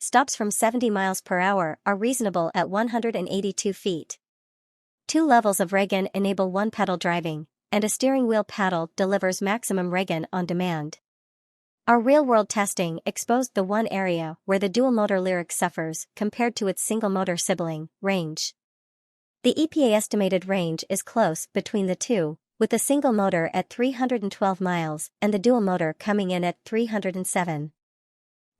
stops from 70 miles per hour are reasonable at 182 feet. 2 levels of Reagan enable one-pedal driving, and a steering wheel paddle delivers maximum Reagan on demand. Our real-world testing exposed the one area where the dual-motor Lyriq suffers compared to its single-motor sibling, range. The EPA estimated range is close between the two, with the single motor at 312 miles and the dual motor coming in at 307.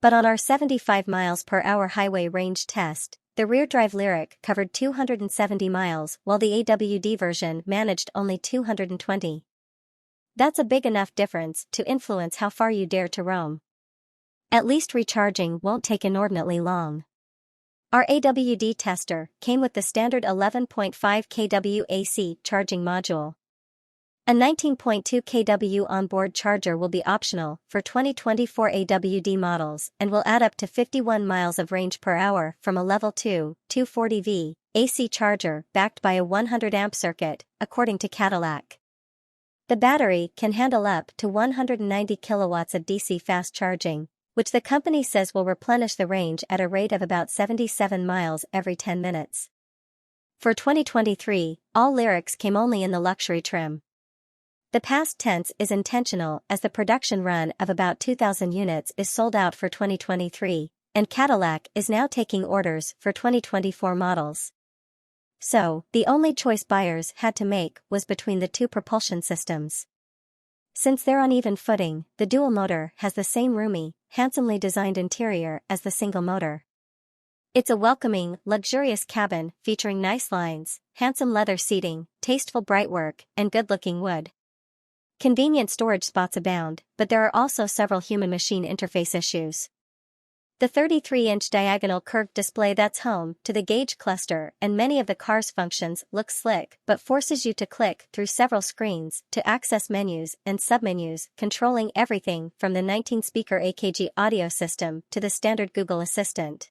But on our 75 miles per hour highway range test, the rear-drive Lyriq covered 270 miles while the AWD version managed only 220. That's a big enough difference to influence how far you dare to roam. At least recharging won't take inordinately long. Our AWD tester came with the standard 11.5 kW AC charging module. A 19.2 kW onboard charger will be optional for 2024 AWD models and will add up to 51 miles of range per hour from a Level 2, 240V, AC charger backed by a 100 amp circuit, according to Cadillac. The battery can handle up to 190 kilowatts of DC fast charging, which the company says will replenish the range at a rate of about 77 miles every 10 minutes. For 2023, all Lyriqs came only in the luxury trim. The past tense is intentional as the production run of about 2,000 units is sold out for 2023, and Cadillac is now taking orders for 2024 models. So, the only choice buyers had to make was between the two propulsion systems. Since they're on even footing, the dual motor has the same roomy, handsomely designed interior as the single motor. It's a welcoming, luxurious cabin featuring nice lines, handsome leather seating, tasteful brightwork, and good-looking wood. Convenient storage spots abound, but there are also several human-machine interface issues. The 33-inch diagonal curved display that's home to the gauge cluster and many of the car's functions looks slick but forces you to click through several screens to access menus and submenus, controlling everything from the 19-speaker AKG audio system to the standard Google Assistant.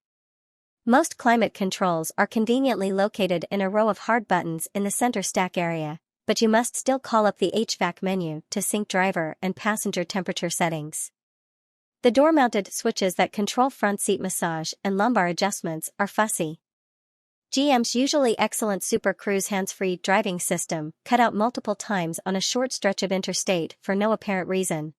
Most climate controls are conveniently located in a row of hard buttons in the center stack area, but you must still call up the HVAC menu to sync driver and passenger temperature settings. The door-mounted switches that control front seat massage and lumbar adjustments are fussy. GM's usually excellent Super Cruise hands-free driving system cut out multiple times on a short stretch of interstate for no apparent reason.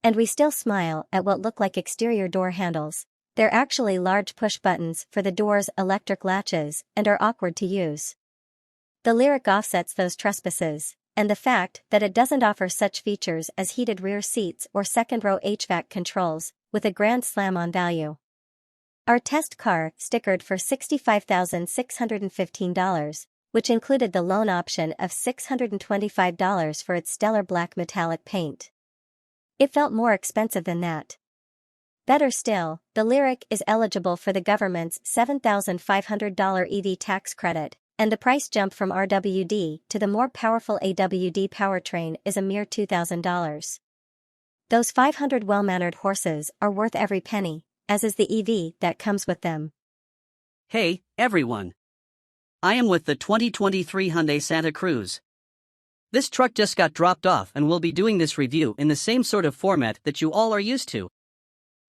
And we still smile at what look like exterior door handles. They're actually large push buttons for the door's electric latches and are awkward to use. The Lyriq offsets those trespasses, and the fact that it doesn't offer such features as heated rear seats or second-row HVAC controls, with a grand slam on value. Our test car stickered for $65,615, which included the loan option of $625 for its stellar black metallic paint. It felt more expensive than that. Better still, the Lyriq is eligible for the government's $7,500 EV tax credit, and the price jump from RWD to the more powerful AWD powertrain is a mere $2,000. Those 500 well-mannered horses are worth every penny, as is the EV that comes with them. Hey, everyone. I am with the 2023 Hyundai Santa Cruz. This truck just got dropped off and we'll be doing this review in the same sort of format that you all are used to.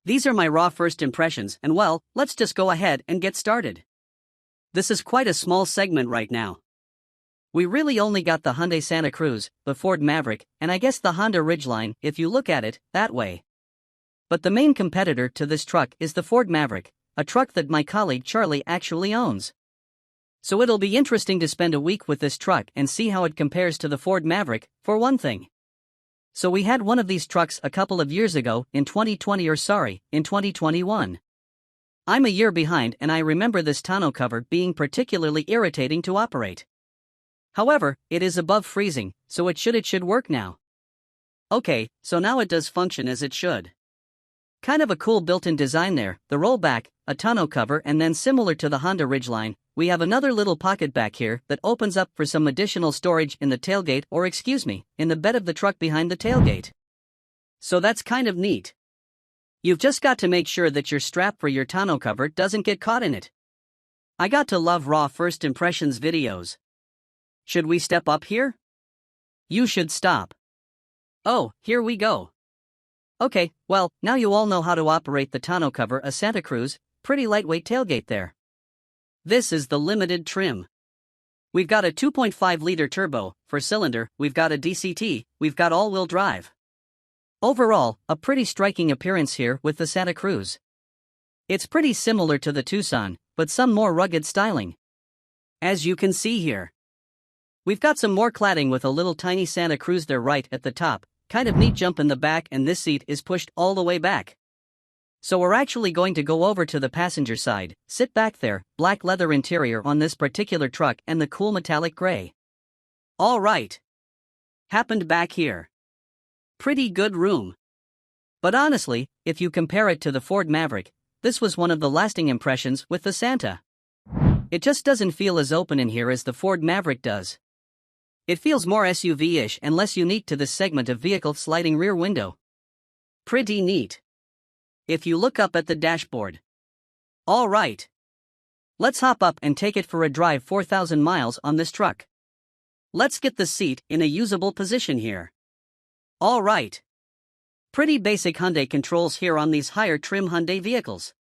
These are my raw first impressions and well, let's just go ahead and get started. This is quite a small segment right now. We really only got the Hyundai Santa Cruz, the Ford Maverick, and I guess the Honda Ridgeline if you look at it that way. But the main competitor to this truck is the Ford Maverick, a truck that my colleague Charlie actually owns. So it'll be interesting to spend a week with this truck and see how it compares to the Ford Maverick, for one thing. So we had one of these trucks a couple of years ago, in 2021. I'm a year behind and I remember this tonneau cover being particularly irritating to operate. However, it is above freezing, so it should work now. Okay, so now it does function as it should. Kind of a cool built-in design there, the rollback, a tonneau cover, and then similar to the Honda Ridgeline, we have another little pocket back here that opens up for some additional storage in the tailgate or in the bed of the truck behind the tailgate. So that's kind of neat. You've just got to make sure that your strap for your tonneau cover doesn't get caught in it. I got to love raw first impressions videos. Should we step up here? You should stop. Oh, here we go. Okay, well, now you all know how to operate the tonneau cover of Santa Cruz. pretty lightweight tailgate there. This is the limited trim. We've got a 2.5-liter turbo, 4-cylinder, we've got a DCT, we've got all-wheel drive. Overall, a pretty striking appearance here with the Santa Cruz. It's pretty similar to the Tucson, but some more rugged styling. As you can see here. We've got some more cladding with a little tiny Santa Cruz there right at the top, kind of neat jump in the back, and this seat is pushed all the way back. So we're actually going to go over to the passenger side, sit back there, black leather interior on this particular truck and the cool metallic gray. Alright. Happened back here. Pretty good room. But honestly, if you compare it to the Ford Maverick, this was one of the lasting impressions with the Santa. It just doesn't feel as open in here as the Ford Maverick does. It feels more SUV-ish and less unique to this segment of vehicle, sliding rear window. Pretty neat. If you look up at the dashboard. Alright. Let's hop up and take it for a drive 4,000 miles on this truck. Let's get the seat in a usable position here. Alright. Pretty basic Hyundai controls here on these higher trim Hyundai vehicles.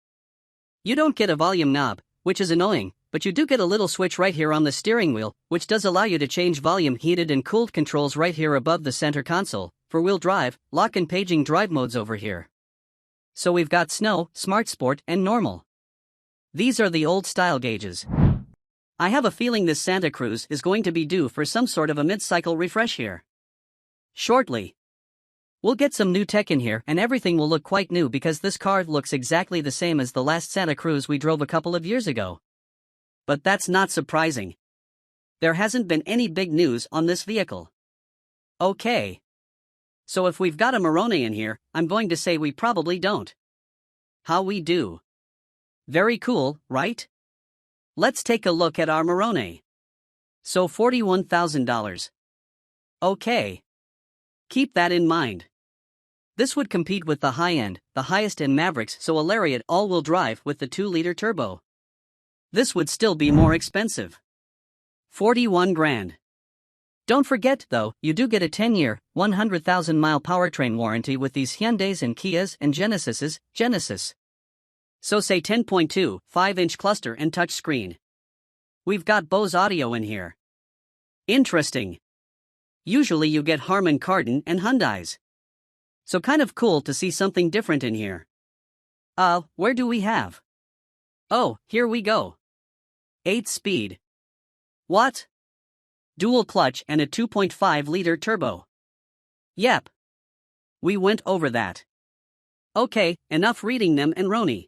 You don't get a volume knob, which is annoying, but you do get a little switch right here on the steering wheel, which does allow you to change volume, heated and cooled controls right here above the center console, four-wheel drive, lock and paging drive modes over here. So we've got Snow, Smart Sport, and Normal. These are the old style gauges. I have a feeling this Santa Cruz is going to be due for some sort of a mid-cycle refresh here. Shortly. We'll get some new tech in here and everything will look quite new because this car looks exactly the same as the last Santa Cruz we drove a couple of years ago. But that's not surprising. There hasn't been any big news on this vehicle. Okay. So if we've got a Moroni in here, I'm going to say we probably don't. How we do. Very cool, right? Let's take a look at our Moroni. So $41,000. Okay. Keep that in mind. This would compete with the high-end, the highest in Mavericks, so a Lariat all-wheel drive with the 2-liter turbo. This would still be more expensive. 41 grand. Don't forget though, you do get a 10-year, 100,000-mile powertrain warranty with these Hyundais and Kias and Genesis. So say 10.2, 5-inch cluster and touchscreen. We've got Bose audio in here. Interesting. Usually you get Harman Kardon and Hyundais. So kind of cool to see something different in here. Where do we have? Oh, here we go. 8-speed. What? Dual clutch and a 2.5-liter turbo. Yep. We went over that. Okay, enough reading them and Roni.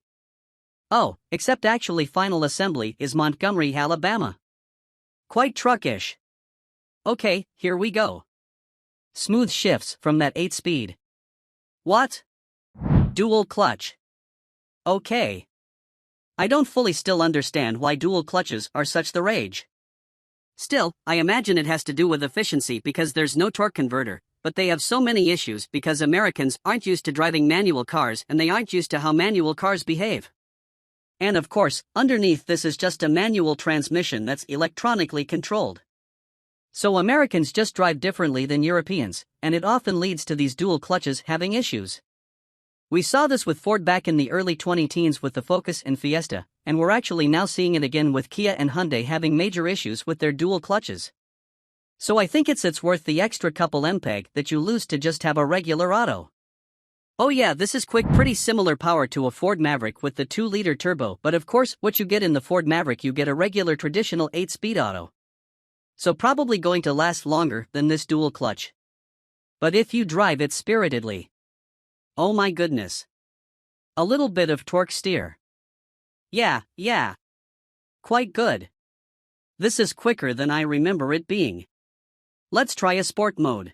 Oh, except actually final assembly is Montgomery, Alabama. Quite truckish. Okay, here we go. Smooth shifts from that 8-speed. What? Dual clutch. Okay. I don't fully still understand why dual clutches are such the rage. Still, I imagine it has to do with efficiency because there's no torque converter, but they have so many issues because Americans aren't used to driving manual cars and they aren't used to how manual cars behave. And of course, underneath this is just a manual transmission that's electronically controlled. So Americans just drive differently than Europeans, and it often leads to these dual clutches having issues. We saw this with Ford back in the early 2010s with the Focus and Fiesta, and we're actually now seeing it again with Kia and Hyundai having major issues with their dual clutches. So I think it's worth the extra couple MPEG that you lose to just have a regular auto. Oh yeah, this is quick, pretty similar power to a Ford Maverick with the 2-liter turbo, but of course what you get in the Ford Maverick you get a regular traditional 8-speed auto. So probably going to last longer than this dual clutch. But if you drive it spiritedly. Oh my goodness. A little bit of torque steer. Yeah. Quite good. This is quicker than I remember it being. Let's try a sport mode.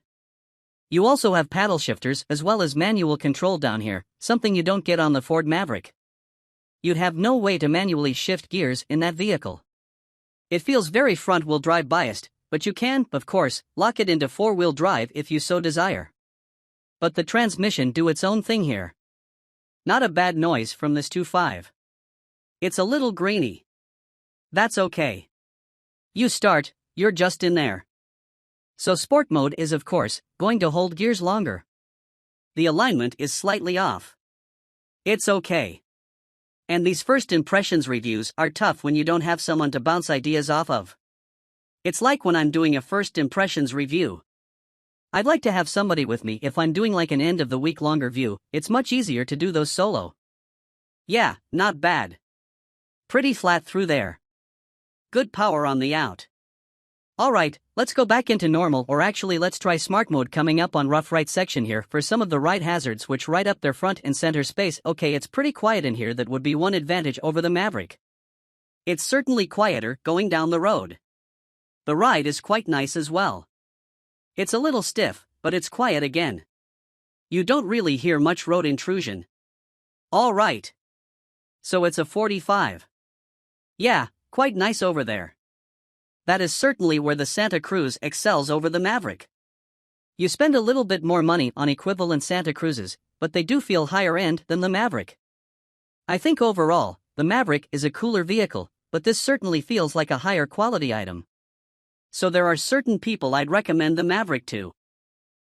You also have paddle shifters as well as manual control down here, something you don't get on the Ford Maverick. You'd have no way to manually shift gears in that vehicle. It feels very front-wheel drive biased, but you can, of course, lock it into 4-wheel drive if you so desire. But the transmission do its own thing here. Not a bad noise from this 2.5. It's a little grainy. That's okay. You start, you're just in there. So sport mode is of course going to hold gears longer. The alignment is slightly off. It's okay. And these first impressions reviews are tough when you don't have someone to bounce ideas off of. It's like when I'm doing a first impressions review. I'd like to have somebody with me if I'm doing like an end of the week longer view, it's much easier to do those solo. Yeah, not bad. Pretty flat through there. Good power on the out. Alright, let's go back into normal, or actually let's try smart mode coming up on rough right section here for some of the right hazards which right up their front and center space. Okay, it's pretty quiet in here, that would be one advantage over the Maverick. It's certainly quieter going down the road. The ride is quite nice as well. It's a little stiff, but it's quiet again. You don't really hear much road intrusion. Alright. So it's a 45. Yeah, quite nice over there. That is certainly where the Santa Cruz excels over the Maverick. You spend a little bit more money on equivalent Santa Cruzes, but they do feel higher end than the Maverick. I think overall, the Maverick is a cooler vehicle, but this certainly feels like a higher quality item. So there are certain people I'd recommend the Maverick to.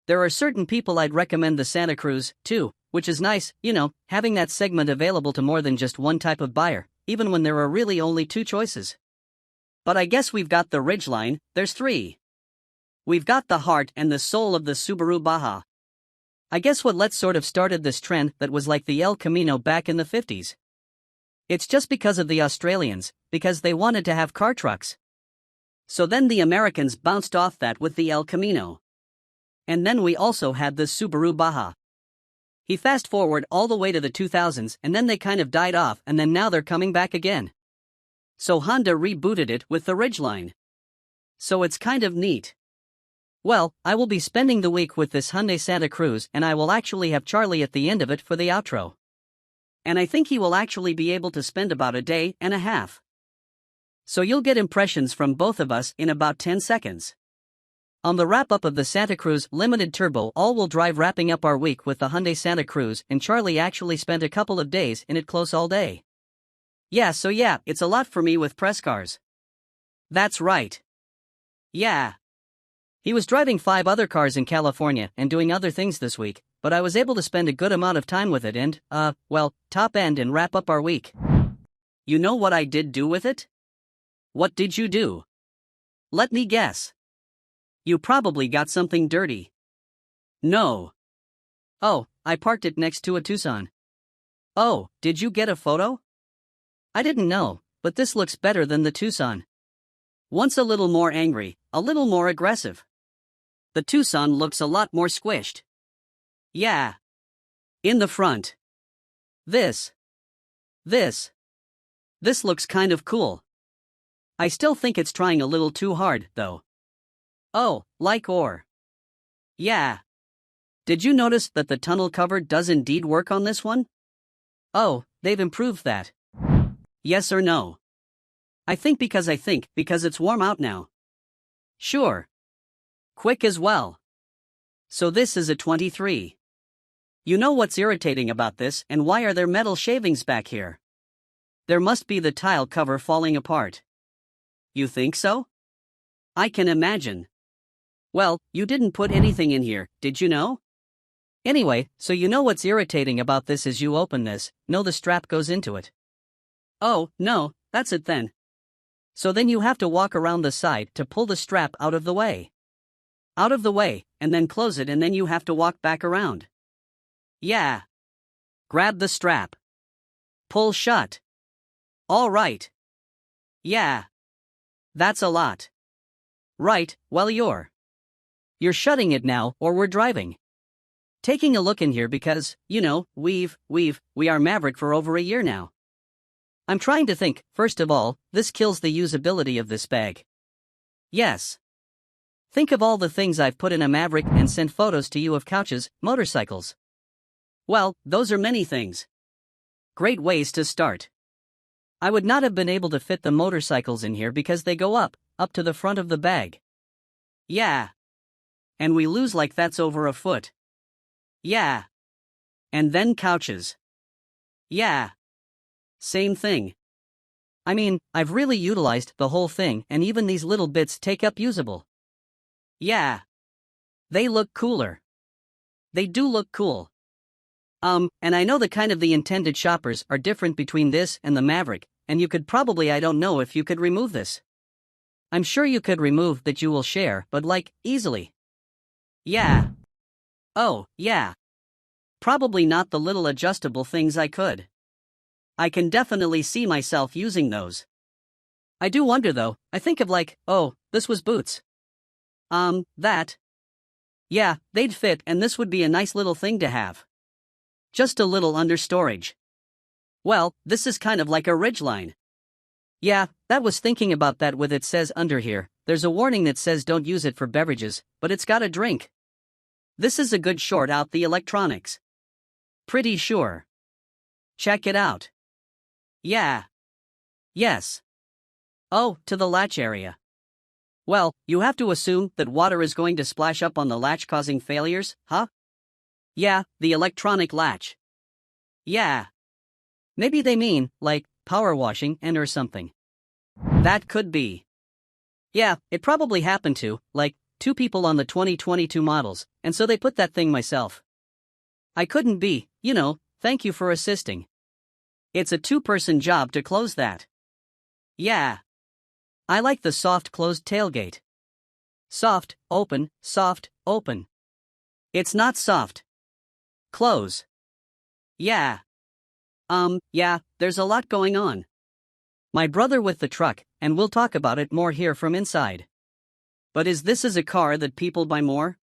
There are certain people I'd recommend the Santa Cruz to, which is nice, you know, having that segment available to more than just one type of buyer, even when there are really only two choices. But I guess we've got the Ridgeline, there's three. We've got the heart and the soul of the Subaru Baja. I guess what let's sort of started this trend that was like the El Camino back in the 50s. It's just because of the Australians, because they wanted to have car trucks. So then the Americans bounced off that with the El Camino. And then we also had the Subaru Baja. He fast forward all the way to the 2000s and then they kind of died off, and then now they're coming back again. So Honda rebooted it with the Ridgeline. So it's kind of neat. Well, I will be spending the week with this Hyundai Santa Cruz, and I will actually have Charlie at the end of it for the outro. And I think he will actually be able to spend about a day and a half. So you'll get impressions from both of us in about 10 seconds. On the wrap-up of the Santa Cruz Limited Turbo all-wheel drive, wrapping up our week with the Hyundai Santa Cruz, and Charlie actually spent a couple of days in it close all day. Yeah, so yeah, it's a lot for me with press cars. That's right. Yeah. He was driving 5 other cars in California and doing other things this week, but I was able to spend a good amount of time with it and, well, top end and wrap up our week. You know what I did do with it? What did you do? Let me guess. You probably got something dirty. No. Oh, I parked it next to a Tucson. Oh, did you get a photo? I didn't know, but this looks better than the Tucson. Once a little more angry, a little more aggressive. The Tucson looks a lot more squished. Yeah. In the front. This looks kind of cool. I still think it's trying a little too hard, though. Oh, like or. Yeah. Did you notice that the tunnel cover does indeed work on this one? Oh, they've improved that. Yes or no? I think because it's warm out now. Sure. Quick as well. So this is a 23. You know what's irritating about this, and why are there metal shavings back here? There must be the tile cover falling apart. You think so? I can imagine. Well, you didn't put anything in here, did you know? Anyway, so you know what's irritating about this is you open this, no, the strap goes into it. Oh, no, that's it then. So then you have to walk around the side to pull the strap out of the way. Out of the way, and then close it, and then you have to walk back around. Yeah. Grab the strap. Pull shut. All right. Yeah. That's a lot. Right, well you're shutting it now, or we're driving. Taking a look in here because, you know, we are Maverick for over a year now. I'm trying to think. First of all, this kills the usability of this bag. Yes. Think of all the things I've put in a Maverick and sent photos to you of couches, motorcycles. Well, those are many things. Great ways to start. I would not have been able to fit the motorcycles in here because they go up to the front of the bag. Yeah. And we lose like that's over a foot. Yeah. And then couches. Yeah. Same thing. I mean, I've really utilized the whole thing, and even these little bits take up usable. Yeah. They look cooler. They do look cool. And I know the intended shoppers are different between this and the Maverick, and you could probably, I don't know if you could remove this. I'm sure you could remove that you will share, but like, easily. Yeah. Oh, yeah. Probably not the little adjustable things I could. I can definitely see myself using those. I do wonder though, I think of like, oh, this was boots. That. Yeah, they'd fit and this would be a nice little thing to have. Just a little under storage. Well, this is kind of like a ridgeline. Yeah, that was thinking about that with it says under here, there's a warning that says don't use it for beverages, but it's got a drink. This is a good short out the electronics. Pretty sure. Check it out. Yeah. Yes. Oh, to the latch area. Well, you have to assume that water is going to splash up on the latch causing failures, huh? Yeah, the electronic latch. Yeah. Maybe they mean, like, power washing and or something. That could be. Yeah, it probably happened to, like, 2 people on the 2022 models, and so they put that thing myself. I couldn't be, thank you for assisting. It's a 2-person job to close that. Yeah. I like the soft closed tailgate. Soft, open, soft, open. It's not soft. Close. Yeah. Yeah, there's a lot going on. My brother with the truck, and we'll talk about it more here from inside. But is this a car that people buy more?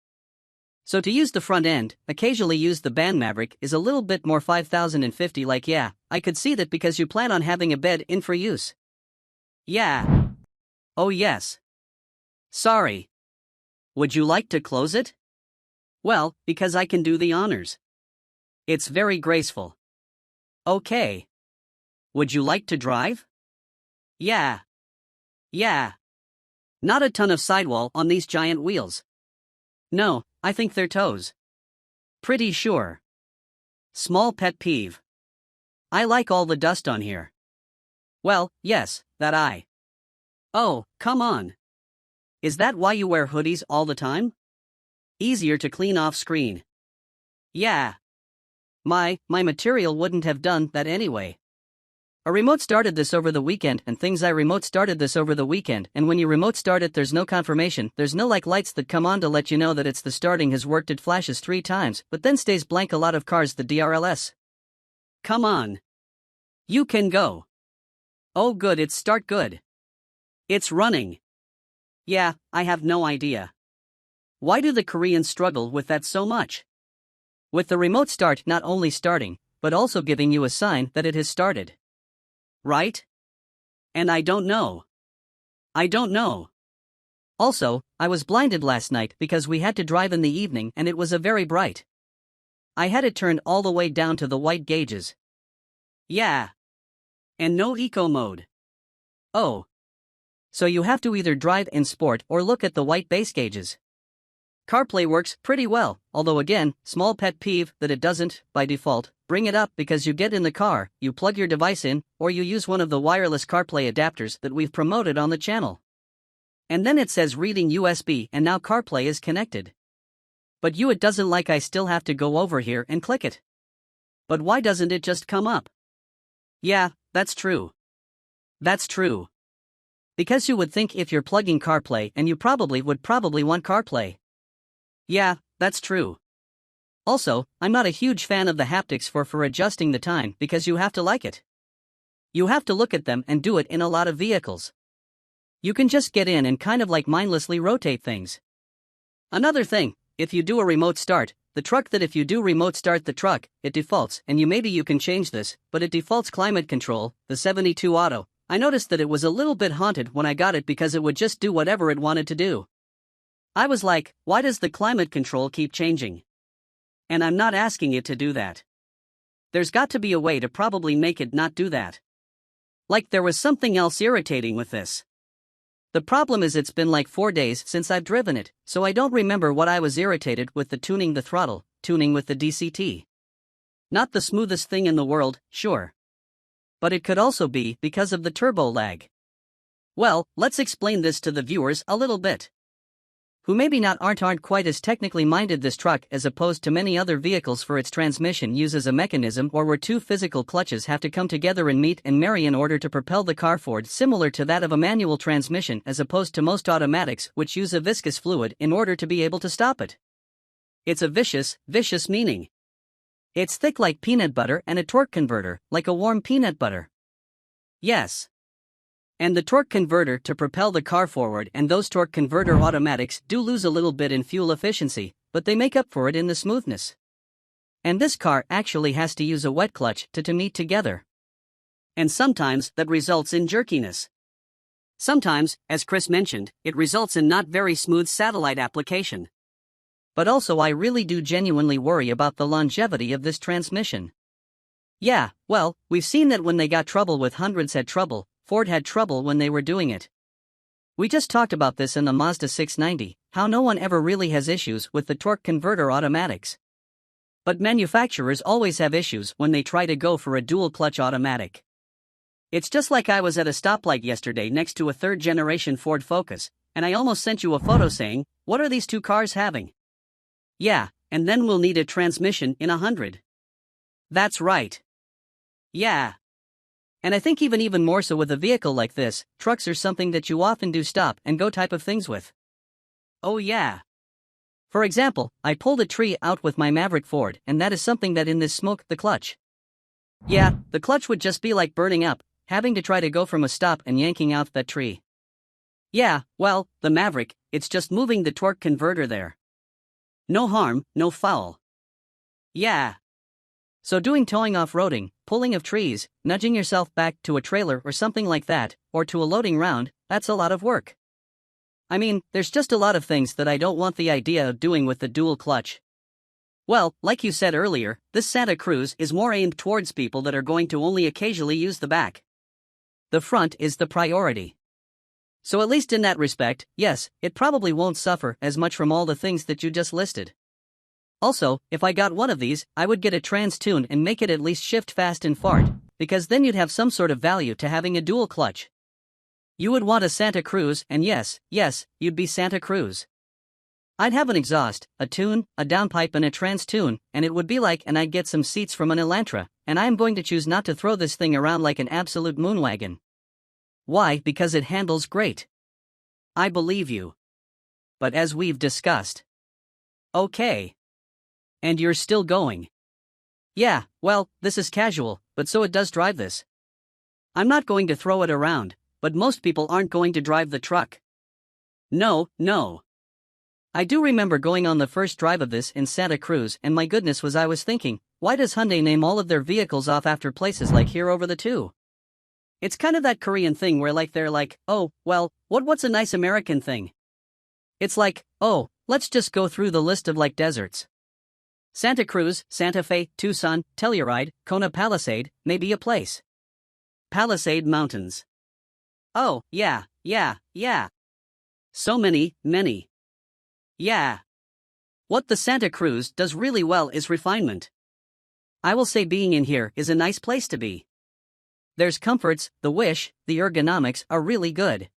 So to use the front end, occasionally use the band Maverick is a little bit more 5050 like yeah, I could see that because you plan on having a bed in for use. Yeah. Oh yes. Sorry. Would you like to close it? Well, because I can do the honors. It's very graceful. Okay. Would you like to drive? Yeah. Yeah. Not a ton of sidewall on these giant wheels. No, I think they're toes. Pretty sure. Small pet peeve. I like all the dust on here. Well, yes, that I. Oh, come on. Is that why you wear hoodies all the time? Easier to clean off screen. Yeah. My material wouldn't have done that anyway. A remote started this over the weekend and things I remote started this over the weekend and when you remote start it there's no confirmation, there's no like lights that come on to let you know that it's the starting has worked it flashes 3 times but then stays blank a lot of cars the DRLS. Come on. You can go. Oh good it's start good. It's running. Yeah, I have no idea. Why do the Koreans struggle with that so much? With the remote start not only starting, but also giving you a sign that it has started. Right? And I don't know. I don't know. Also, I was blinded last night because we had to drive in the evening and it was a very bright. I had it turned all the way down to the white gauges. Yeah. And no eco mode. Oh. So you have to either drive in sport or look at the white base gauges. CarPlay works pretty well, although again, small pet peeve that it doesn't, by default, bring it up because you get in the car, you plug your device in, or you use one of the wireless CarPlay adapters that we've promoted on the channel. And then it says reading USB and now CarPlay is connected. But it doesn't like I still have to go over here and click it. But why doesn't it just come up? Yeah, that's true. That's true. Because you would think if you're plugging CarPlay and you would probably want CarPlay. Yeah, that's true. Also, I'm not a huge fan of the haptics for adjusting the time because you have to like it. You have to look at them and do it in a lot of vehicles. You can just get in and kind of like mindlessly rotate things. Another thing, if you do a remote start, if you do remote start the truck, it defaults, and maybe you can change this, but it defaults climate control, the 72 auto. I noticed that it was a little bit haunted when I got it because it would just do whatever it wanted to do. I was like, why does the climate control keep changing? And I'm not asking it to do that. There's got to be a way to probably make it not do that. Like there was something else irritating with this. The problem is it's been like 4 days since I've driven it, so I don't remember what I was irritated with the tuning the throttle, tuning with the DCT. Not the smoothest thing in the world, sure. But it could also be because of the turbo lag. Well, let's explain this to the viewers a little bit. who maybe not aren't quite as technically minded. This truck, as opposed to many other vehicles, for its transmission uses a mechanism or where two physical clutches have to come together and meet and marry in order to propel the car forward, similar to that of a manual transmission, as opposed to most automatics which use a viscous fluid in order to be able to stop it. It's a vicious meaning. It's thick like peanut butter and a torque converter, like a warm peanut butter. Yes. And the torque converter to propel the car forward, and those torque converter automatics do lose a little bit in fuel efficiency, but they make up for it in the smoothness. And this car actually has to use a wet clutch to meet together. And sometimes that results in jerkiness. Sometimes, as Chris mentioned, it results in not very smooth satellite application. But also I really do genuinely worry about the longevity of this transmission. Yeah, well, we've seen that when they got trouble with hundreds had trouble, Ford had trouble when they were doing it. We just talked about this in the Mazda 690, how no one ever really has issues with the torque converter automatics. But manufacturers always have issues when they try to go for a dual clutch automatic. It's just like I was at a stoplight yesterday next to a third-generation Ford Focus, and I almost sent you a photo saying, "What are these two cars having?" Yeah, and then we'll need a transmission in 100. That's right. Yeah. And I think even more so with a vehicle like this, trucks are something that you often do stop and go type of things with. Oh yeah. For example, I pulled a tree out with my Maverick Ford, and that is something that in this smoke, the clutch. Yeah, the clutch would just be like burning up, having to try to go from a stop and yanking out that tree. Yeah, well, the Maverick, it's just moving the torque converter there. No harm, no foul. Yeah. So doing towing off-roading, pulling of trees, nudging yourself back to a trailer or something like that, or to a loading round, that's a lot of work. I mean, there's just a lot of things that I don't want the idea of doing with the dual clutch. Well, like you said earlier, this Santa Cruz is more aimed towards people that are going to only occasionally use the back. The front is the priority. So at least in that respect, yes, it probably won't suffer as much from all the things that you just listed. Also, if I got one of these, I would get a trans tune and make it at least shift fast and fart, because then you'd have some sort of value to having a dual clutch. You would want a Santa Cruz, and yes, you'd be Santa Cruz. I'd have an exhaust, a tune, a downpipe and a trans tune, and it would be like, and I'd get some seats from an Elantra, and I am going to choose not to throw this thing around like an absolute moonwagon. Why? Because it handles great. I believe you. But as we've discussed. Okay. And you're still going. Yeah, well, this is casual, but so it does drive this. I'm not going to throw it around, but most people aren't going to drive the truck. No. I do remember going on the first drive of this in Santa Cruz, and my goodness was I was thinking, why does Hyundai name all of their vehicles off after places like here over the two? It's kind of that Korean thing where like they're like, oh, well, what's a nice American thing? It's like, oh, let's just go through the list of like deserts. Santa Cruz, Santa Fe, Tucson, Telluride, Kona Palisade, maybe a place. Palisade Mountains. Oh, yeah. So many. Yeah. What the Santa Cruz does really well is refinement. I will say being in here is a nice place to be. There's comforts, the ergonomics are really good.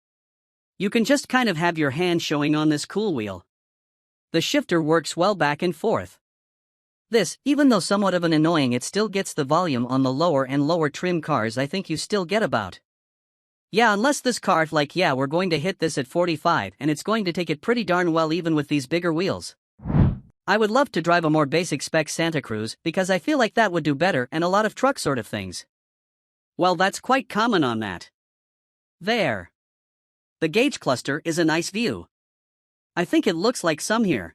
You can just kind of have your hand showing on this cool wheel. The shifter works well back and forth. This, even though somewhat of an annoying, it still gets the volume on the lower and lower trim cars I think you still get about. Yeah, unless this car like we're going to hit this at 45 and it's going to take it pretty darn well even with these bigger wheels. I would love to drive a more basic spec Santa Cruz because I feel like that would do better and a lot of truck sort of things. Well, that's quite common on that. There. The gauge cluster is a nice view. I think it looks like some here.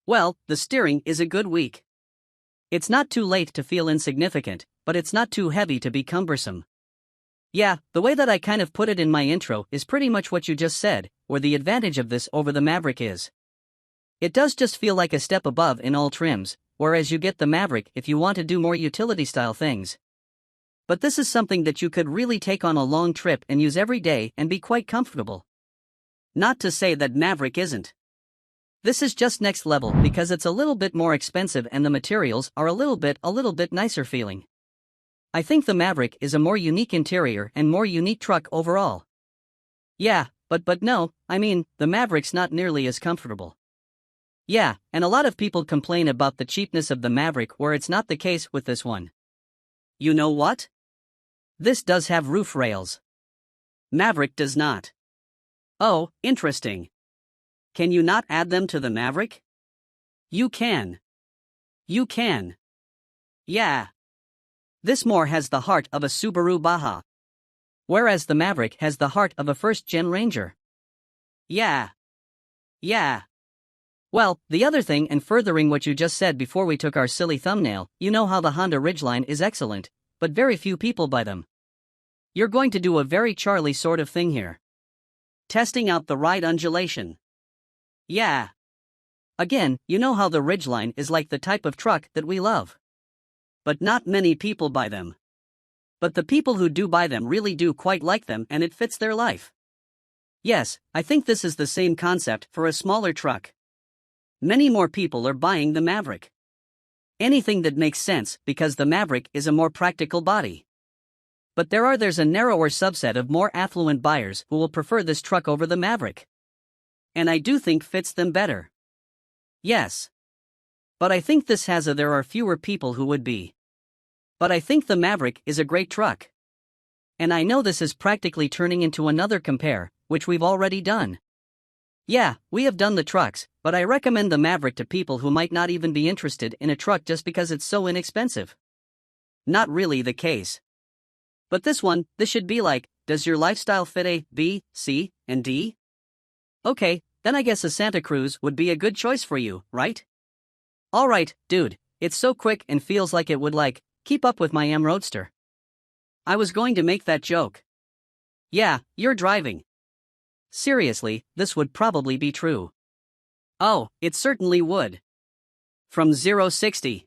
Well, the steering is a good weak. It's not too late to feel insignificant, but it's not too heavy to be cumbersome. Yeah, the way that I kind of put it in my intro is pretty much what you just said, where the advantage of this over the Maverick is. It does just feel like a step above in all trims, whereas you get the Maverick if you want to do more utility-style things. But this is something that you could really take on a long trip and use every day and be quite comfortable. Not to say that Maverick isn't. This is just next level because it's a little bit more expensive and the materials are a little bit nicer feeling. I think the Maverick is a more unique interior and more unique truck overall. Yeah, But no, I mean, the Maverick's not nearly as comfortable. Yeah, and a lot of people complain about the cheapness of the Maverick where it's not the case with this one. You know what? This does have roof rails. Maverick does not. Oh, interesting. Can you not add them to the Maverick? You can. You can. Yeah. This more has the heart of a Subaru Baja. Whereas the Maverick has the heart of a first-gen Ranger. Yeah. Yeah. Well, the other thing, and furthering what you just said before we took our silly thumbnail, you know how the Honda Ridgeline is excellent, but very few people buy them. You're going to do a very Charlie sort of thing here. Testing out the ride undulation. Yeah. Again, you know how the Ridgeline is like the type of truck that we love. But not many people buy them. But the people who do buy them really do quite like them and it fits their life. Yes, I think this is the same concept for a smaller truck. Many more people are buying the Maverick. Anything that makes sense because the Maverick is a more practical body. But there's a narrower subset of more affluent buyers who will prefer this truck over the Maverick. And I do think fits them better. Yes. But I think there are fewer people who would be. But I think the Maverick is a great truck. And I know this is practically turning into another compare, which we've already done. Yeah, we have done the trucks, but I recommend the Maverick to people who might not even be interested in a truck just because it's so inexpensive. Not really the case. But this should be like, does your lifestyle fit A, B, C, and D? Okay, then I guess a Santa Cruz would be a good choice for you, right? Alright, dude, it's so quick and feels like it would keep up with my Roadster. I was going to make that joke. Yeah, you're driving. Seriously, this would probably be true. Oh, it certainly would. From 0-60.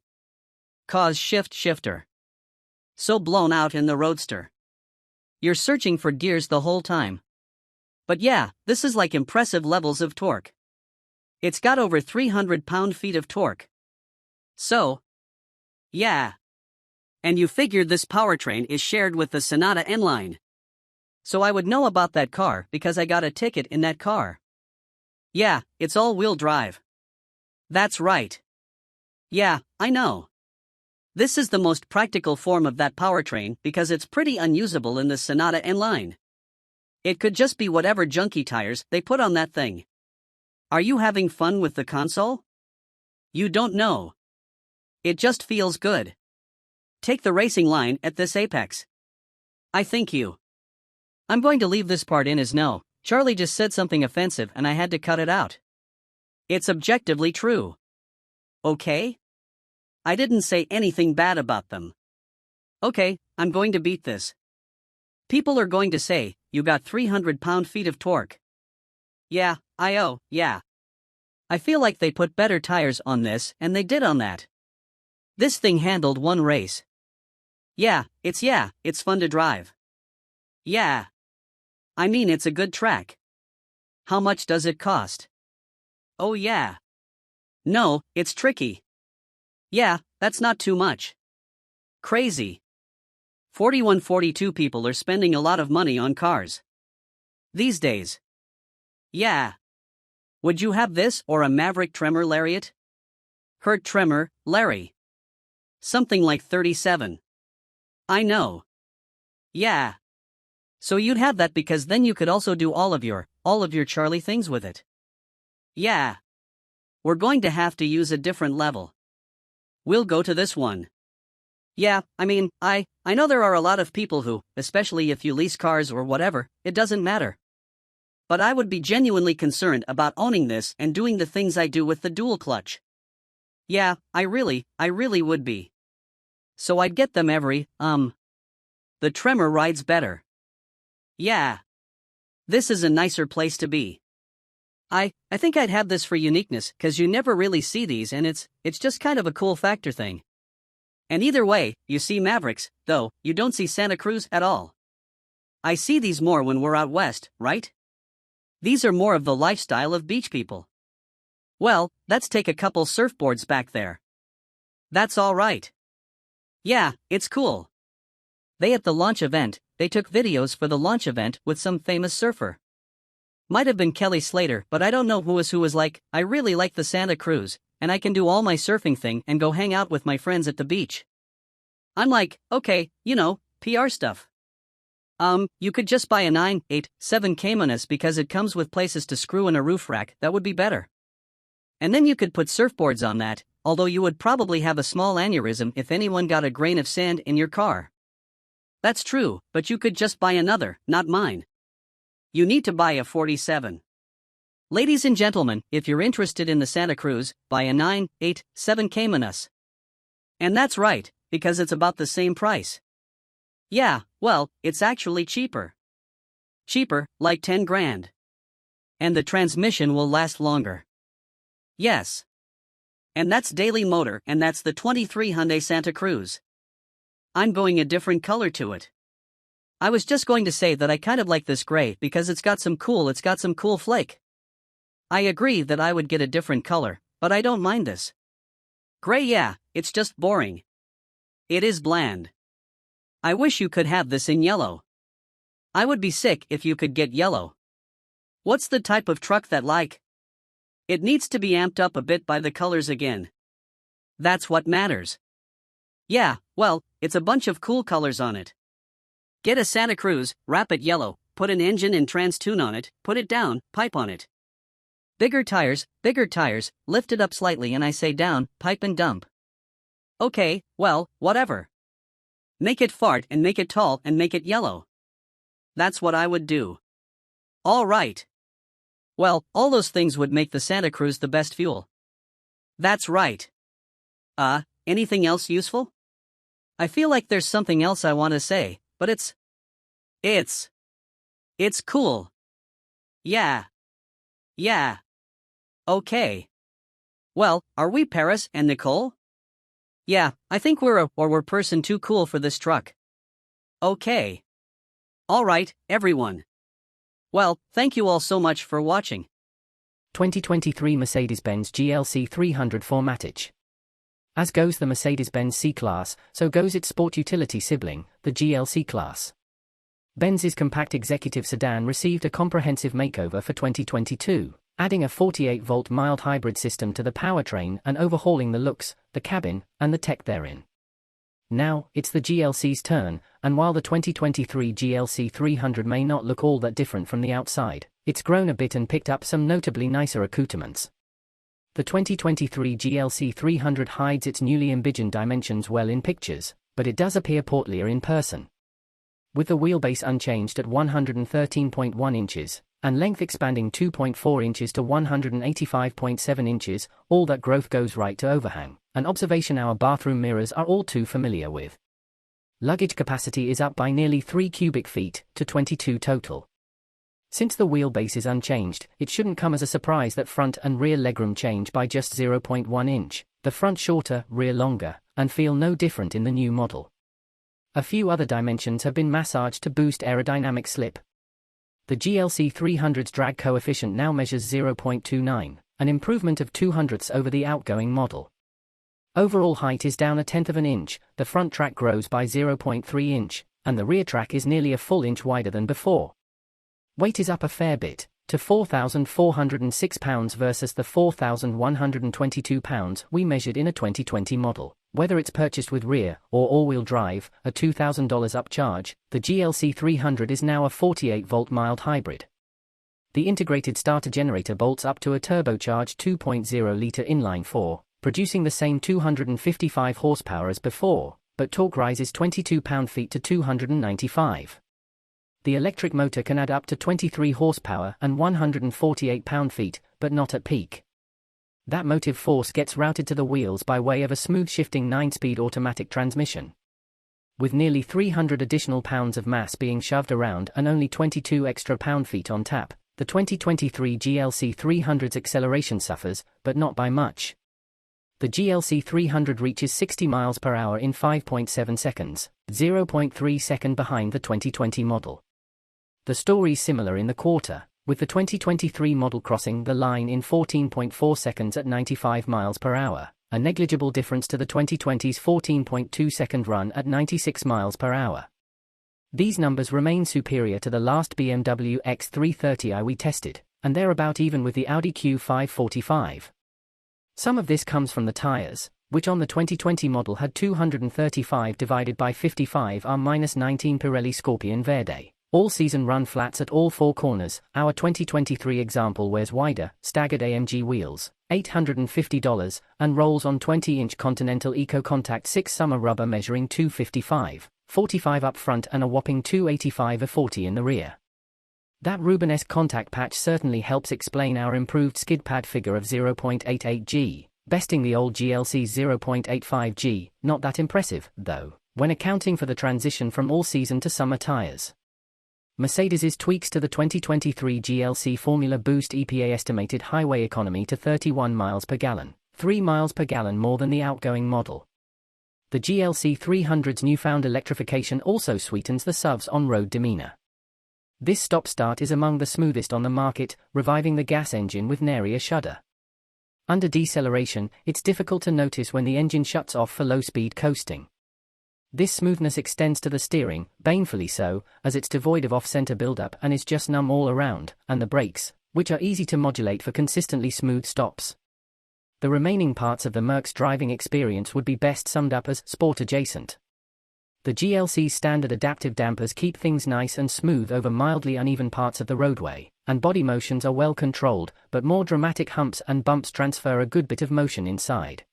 Cause shifter. So blown out in the Roadster. You're searching for gears the whole time. But yeah, this is like impressive levels of torque. It's got over 300 pound-feet of torque. So, yeah. And you figured this powertrain is shared with the Sonata N-Line. So I would know about that car because I got a ticket in that car. Yeah, it's all-wheel drive. That's right. Yeah, I know. This is the most practical form of that powertrain because it's pretty unusable in the Sonata N-Line. It could just be whatever junky tires they put on that thing. Are you having fun with the console? You don't know. It just feels good. Take the racing line at this apex. I think you. I'm going to leave this part in as no. Charlie just said something offensive and I had to cut it out. It's objectively true. Okay? I didn't say anything bad about them. Okay, I'm going to beat this. People are going to say, you got 300 pound-feet of torque. Yeah, yeah. I feel like they put better tires on this and they did on that. This thing handled one race. Yeah, it's fun to drive. Yeah. I mean, it's a good track. How much does it cost? Oh yeah. No, it's tricky. Yeah, that's not too much. Crazy. 42 people are spending a lot of money on cars these days. Yeah. Would you have this or a Maverick Tremor Lariat? Hurt Tremor, Larry. Something like 37. I know. Yeah. So you'd have that because then you could also do all of your Charlie things with it. Yeah. We're going to have to use a different level. We'll go to this one. Yeah, I mean, I know there are a lot of people who, especially if you lease cars or whatever, it doesn't matter. But I would be genuinely concerned about owning this and doing the things I do with the dual clutch. Yeah, I really would be. So I'd get them the Tremor rides better. Yeah. This is a nicer place to be. I think I'd have this for uniqueness, cause you never really see these and it's just kind of a cool factor thing. And either way, you see Mavericks, though, you don't see Santa Cruz at all. I see these more when we're out west, right? These are more of the lifestyle of beach people. Well, let's take a couple surfboards back there. That's alright. Yeah, it's cool. At the launch event, they took videos for the launch event with some famous surfer. Might have been Kelly Slater, but I don't know who was like, I really like the Santa Cruz, and I can do all my surfing thing and go hang out with my friends at the beach. I'm like, okay, PR stuff. You could just buy a 987 Caymanas because it comes with places to screw in a roof rack, that would be better. And then you could put surfboards on that, although you would probably have a small aneurysm if anyone got a grain of sand in your car. That's true, but you could just buy another, not mine. You need to buy a 47. Ladies and gentlemen, if you're interested in the Santa Cruz, buy a 987 Caymanas. And that's right, because it's about the same price. Yeah, well, it's actually cheaper. Cheaper, like 10 grand. And the transmission will last longer. Yes. And that's Daily Motor, and that's the 23 Hyundai Santa Cruz. I'm going a different color to it. I was just going to say that I kind of like this gray because it's got some cool flake. I agree that I would get a different color, but I don't mind this. Gray, yeah, it's just boring. It is bland. I wish you could have this in yellow. I would be sick if you could get yellow. What's the type of truck that like? It needs to be amped up a bit by the colors again. That's what matters. Yeah, well, it's a bunch of cool colors on it. Get a Santa Cruz, wrap it yellow, put an engine and trans tune on it, put it down, pipe on it. Bigger tires, lift it up slightly and I say down, pipe and dump. Okay, well, whatever. Make it fart and make it tall and make it yellow. That's what I would do. All right. Well, all those things would make the Santa Cruz the best fuel. That's right. Anything else useful? I feel like there's something else I want to say, but it's cool. Yeah. Okay. Well, are we Paris and Nicole? Yeah, I think we're person too cool for this truck. Okay. All right, everyone. Well, thank you all so much for watching. 2023 Mercedes-Benz GLC 300 Formatage. As goes the Mercedes-Benz C-Class, so goes its sport utility sibling, the GLC Class. Benz's compact executive sedan received a comprehensive makeover for 2022, adding a 48-volt mild hybrid system to the powertrain and overhauling the looks, the cabin, and the tech therein. Now, it's the GLC's turn, and while the 2023 GLC 300 may not look all that different from the outside, it's grown a bit and picked up some notably nicer accoutrements. The 2023 GLC 300 hides its newly envisioned dimensions well in pictures, but it does appear portlier in person. With the wheelbase unchanged at 113.1 inches, and length expanding 2.4 inches to 185.7 inches, all that growth goes right to overhang, an observation our bathroom mirrors are all too familiar with. Luggage capacity is up by nearly 3 cubic feet, to 22 total. Since the wheelbase is unchanged, it shouldn't come as a surprise that front and rear legroom change by just 0.1 inch, the front shorter, rear longer, and feel no different in the new model. A few other dimensions have been massaged to boost aerodynamic slip. The GLC 300's drag coefficient now measures 0.29, an improvement of 0.02 over the outgoing model. Overall height is down 1/10 of an inch, the front track grows by 0.3 inch, and the rear track is nearly a full inch wider than before. Weight is up a fair bit, to 4,406 pounds versus the 4,122 pounds we measured in a 2020 model. Whether it's purchased with rear or all-wheel drive, a $2,000 upcharge, the GLC 300 is now a 48-volt mild hybrid. The integrated starter generator bolts up to a turbocharged 2.0-litre inline-4, producing the same 255 horsepower as before, but torque rises 22 pound-feet to 295. The electric motor can add up to 23 horsepower and 148 pound-feet, but not at peak. That motive force gets routed to the wheels by way of a smooth-shifting 9-speed automatic transmission. With nearly 300 additional pounds of mass being shoved around and only 22 extra pound-feet on tap, the 2023 GLC 300's acceleration suffers, but not by much. The GLC 300 reaches 60 miles per hour in 5.7 seconds, 0.3 seconds behind the 2020 model. The story's similar in the quarter, with the 2023 model crossing the line in 14.4 seconds at 95 miles per hour, a negligible difference to the 2020's 14.2-second run at 96 miles per hour. These numbers remain superior to the last BMW X330i we tested, and they're about even with the Audi Q5 45. Some of this comes from the tires, which on the 2020 model had 235 divided by 55 R-19 Pirelli Scorpion Verde. All-season run flats at all four corners. Our 2023 example wears wider, staggered AMG wheels, $850, and rolls on 20-inch Continental Eco Contact 6 summer rubber measuring 255/45 up front and a whopping 285/40 in the rear. That Rubenesque contact patch certainly helps explain our improved skid pad figure of 0.88 G, besting the old GLC's 0.85 G. Not that impressive, though, when accounting for the transition from all-season to summer tires. Mercedes's tweaks to the 2023 GLC Formula Boost EPA estimated highway economy to 31 miles per gallon, 3 miles per gallon more than the outgoing model. The GLC 300's newfound electrification also sweetens the SUV's on-road demeanor. This stop-start is among the smoothest on the market, reviving the gas engine with nary a shudder. Under deceleration, it's difficult to notice when the engine shuts off for low-speed coasting. This smoothness extends to the steering, painfully so, as it's devoid of off-center buildup and is just numb all around, and the brakes, which are easy to modulate for consistently smooth stops. The remaining parts of the Merc's driving experience would be best summed up as sport-adjacent. The GLC's standard adaptive dampers keep things nice and smooth over mildly uneven parts of the roadway, and body motions are well controlled, but more dramatic humps and bumps transfer a good bit of motion inside.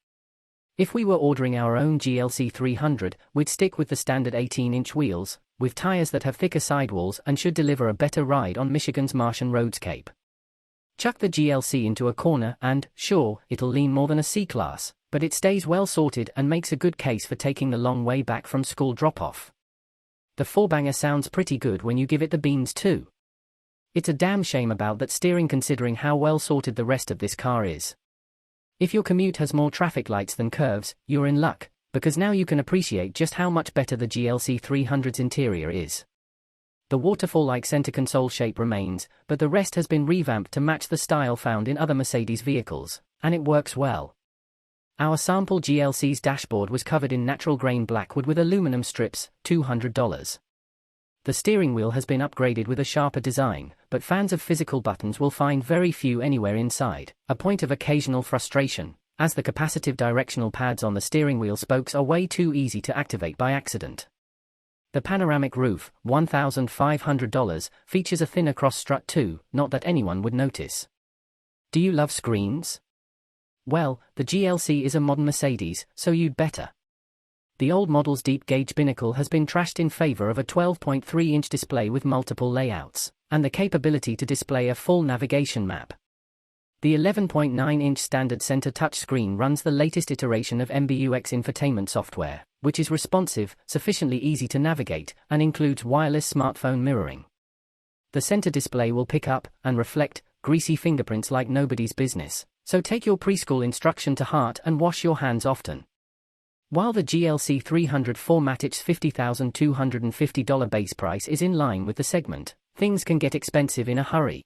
If we were ordering our own GLC 300, we'd stick with the standard 18-inch wheels, with tires that have thicker sidewalls and should deliver a better ride on Michigan's Martian roadscape. Chuck the GLC into a corner and, sure, it'll lean more than a C-Class, but it stays well sorted and makes a good case for taking the long way back from school drop-off. The four-banger sounds pretty good when you give it the beans too. It's a damn shame about that steering considering how well sorted the rest of this car is. If your commute has more traffic lights than curves, you're in luck, because now you can appreciate just how much better the GLC 300's interior is. The waterfall-like center console shape remains, but the rest has been revamped to match the style found in other Mercedes vehicles, and it works well. Our sample GLC's dashboard was covered in natural grain blackwood with aluminum strips, $200. The steering wheel has been upgraded with a sharper design, but fans of physical buttons will find very few anywhere inside, a point of occasional frustration, as the capacitive directional pads on the steering wheel spokes are way too easy to activate by accident. The panoramic roof, $1,500, features a thinner cross strut too, not that anyone would notice. Do you love screens? Well, the GLC is a modern Mercedes, so you'd better. The old model's deep-gauge binnacle has been trashed in favor of a 12.3-inch display with multiple layouts, and the capability to display a full navigation map. The 11.9-inch standard center touchscreen runs the latest iteration of MBUX infotainment software, which is responsive, sufficiently easy to navigate, and includes wireless smartphone mirroring. The center display will pick up and reflect greasy fingerprints like nobody's business, so take your preschool instruction to heart and wash your hands often. While the GLC 300 4MATIC's $50,250 base price is in line with the segment, things can get expensive in a hurry.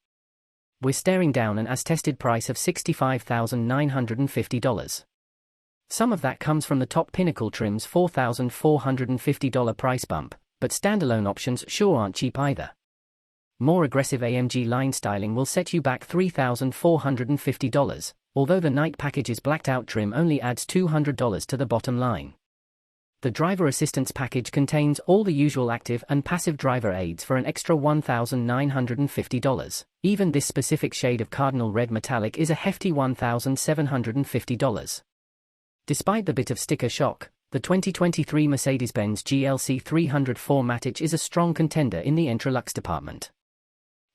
We're staring down an as-tested price of $65,950. Some of that comes from the top Pinnacle trim's $4,450 price bump, but standalone options sure aren't cheap either. More aggressive AMG line styling will set you back $3,450. Although the night package's blacked-out trim only adds $200 to the bottom line. The driver assistance package contains all the usual active and passive driver aids for an extra $1,950. Even this specific shade of cardinal red metallic is a hefty $1,750. Despite the bit of sticker shock, the 2023 Mercedes-Benz GLC 300 4MATIC is a strong contender in the Entralux department.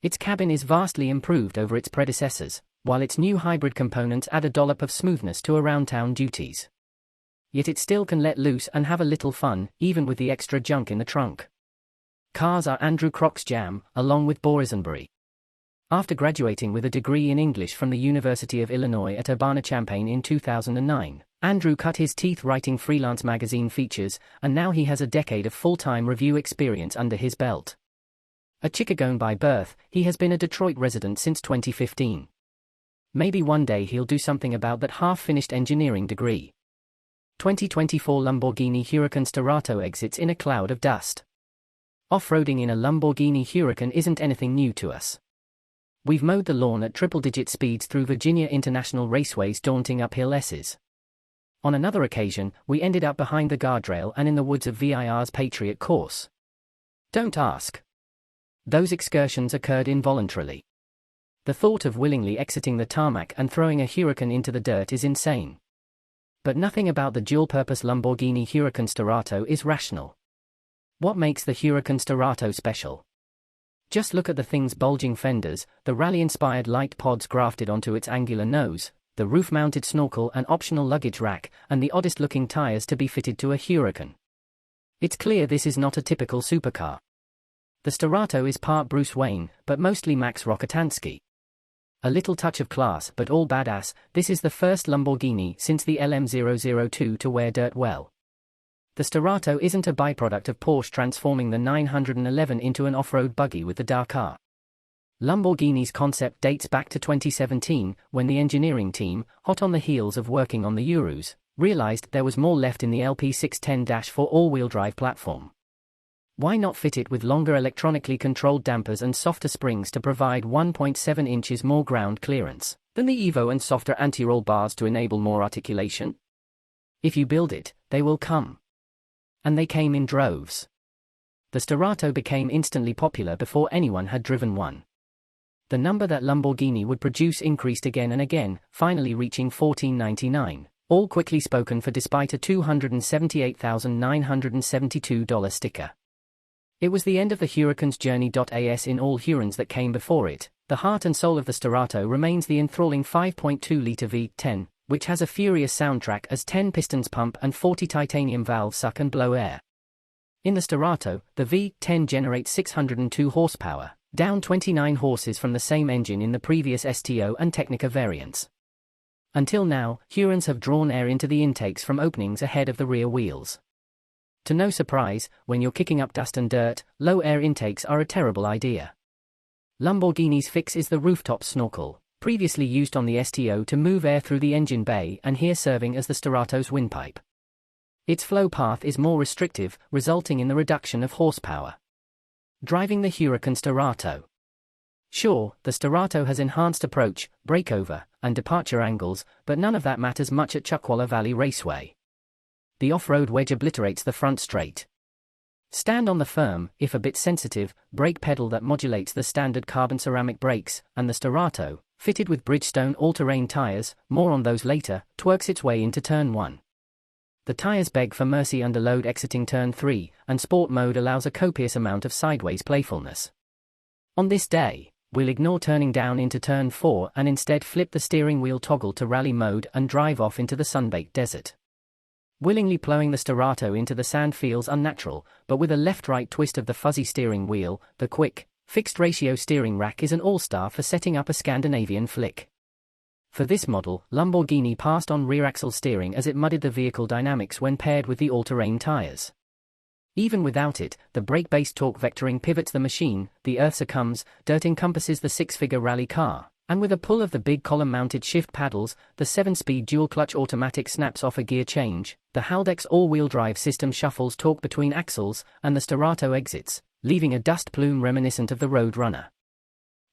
Its cabin is vastly improved over its predecessors, while its new hybrid components add a dollop of smoothness to around-town duties. Yet it still can let loose and have a little fun, even with the extra junk in the trunk. Cars are Andrew Croc's jam, along with Boresenbury. After graduating with a degree in English from the University of Illinois at Urbana-Champaign in 2009, Andrew cut his teeth writing freelance magazine features, and now he has a decade of full-time review experience under his belt. A Chicagoan by birth, he has been a Detroit resident since 2015. Maybe one day he'll do something about that half-finished engineering degree. 2024 Lamborghini Huracan Starato exits in a cloud of dust. Off-roading in a Lamborghini Huracan isn't anything new to us. We've mowed the lawn at triple-digit speeds through Virginia International Raceway's daunting uphill S's. On another occasion, we ended up behind the guardrail and in the woods of VIR's Patriot course. Don't ask. Those excursions occurred involuntarily. The thought of willingly exiting the tarmac and throwing a Huracan into the dirt is insane. But nothing about the dual-purpose Lamborghini Huracan Starato is rational. What makes the Huracan Starato special? Just look at the thing's bulging fenders, the rally-inspired light pods grafted onto its angular nose, the roof-mounted snorkel and optional luggage rack, and the oddest-looking tires to be fitted to a Huracan. It's clear this is not a typical supercar. The Starato is part Bruce Wayne, but mostly Max Rokitansky. A little touch of class, but all badass, this is the first Lamborghini since the LM002 to wear dirt well. The Starato isn't a byproduct of Porsche transforming the 911 into an off-road buggy with the Dakar. Lamborghini's concept dates back to 2017, when the engineering team, hot on the heels of working on the Urus, realized there was more left in the LP610-4 all-wheel drive platform. Why not fit it with longer electronically controlled dampers and softer springs to provide 1.7 inches more ground clearance than the Evo and softer anti-roll bars to enable more articulation? If you build it, they will come. And they came in droves. The Starato became instantly popular before anyone had driven one. The number that Lamborghini would produce increased again and again, finally reaching 1499, all quickly spoken for despite a $278,972 sticker. It was the end of the Huracan's journey. As in all Hurans that came before it, the heart and soul of the Starato remains the enthralling 5.2-litre V10, which has a furious soundtrack as 10 pistons pump and 40 titanium valves suck and blow air. In the Starato, the V10 generates 602 horsepower, down 29 horses from the same engine in the previous STO and Technica variants. Until now, Hurans have drawn air into the intakes from openings ahead of the rear wheels. To no surprise, when you're kicking up dust and dirt, low air intakes are a terrible idea. Lamborghini's fix is the rooftop snorkel, previously used on the STO to move air through the engine bay and here serving as the Starato's windpipe. Its flow path is more restrictive, resulting in the reduction of horsepower. Driving the Huracan Starato. Sure, the Starato has enhanced approach, breakover, and departure angles, but none of that matters much at Chuckwalla Valley Raceway. The off-road wedge obliterates the front straight. Stand on the firm, if a bit sensitive, brake pedal that modulates the standard carbon ceramic brakes, and the Starato, fitted with Bridgestone all-terrain tires, more on those later, twerks its way into turn 1. The tires beg for mercy under load exiting turn 3, and sport mode allows a copious amount of sideways playfulness. On this day, we'll ignore turning down into turn 4 and instead flip the steering wheel toggle to rally mode and drive off into the sun-baked desert. Willingly plowing the Starato into the sand feels unnatural, but with a left-right twist of the fuzzy steering wheel, the quick, fixed-ratio steering rack is an all-star for setting up a Scandinavian flick. For this model, Lamborghini passed on rear-axle steering as it muddied the vehicle dynamics when paired with the all-terrain tires. Even without it, the brake-based torque vectoring pivots the machine, the earth succumbs, dirt encompasses the six-figure rally car, and with a pull of the big column-mounted shift paddles, the 7-speed dual-clutch automatic snaps off a gear change, the Haldex all-wheel drive system shuffles torque between axles, and the Starato exits, leaving a dust plume reminiscent of the Road Runner.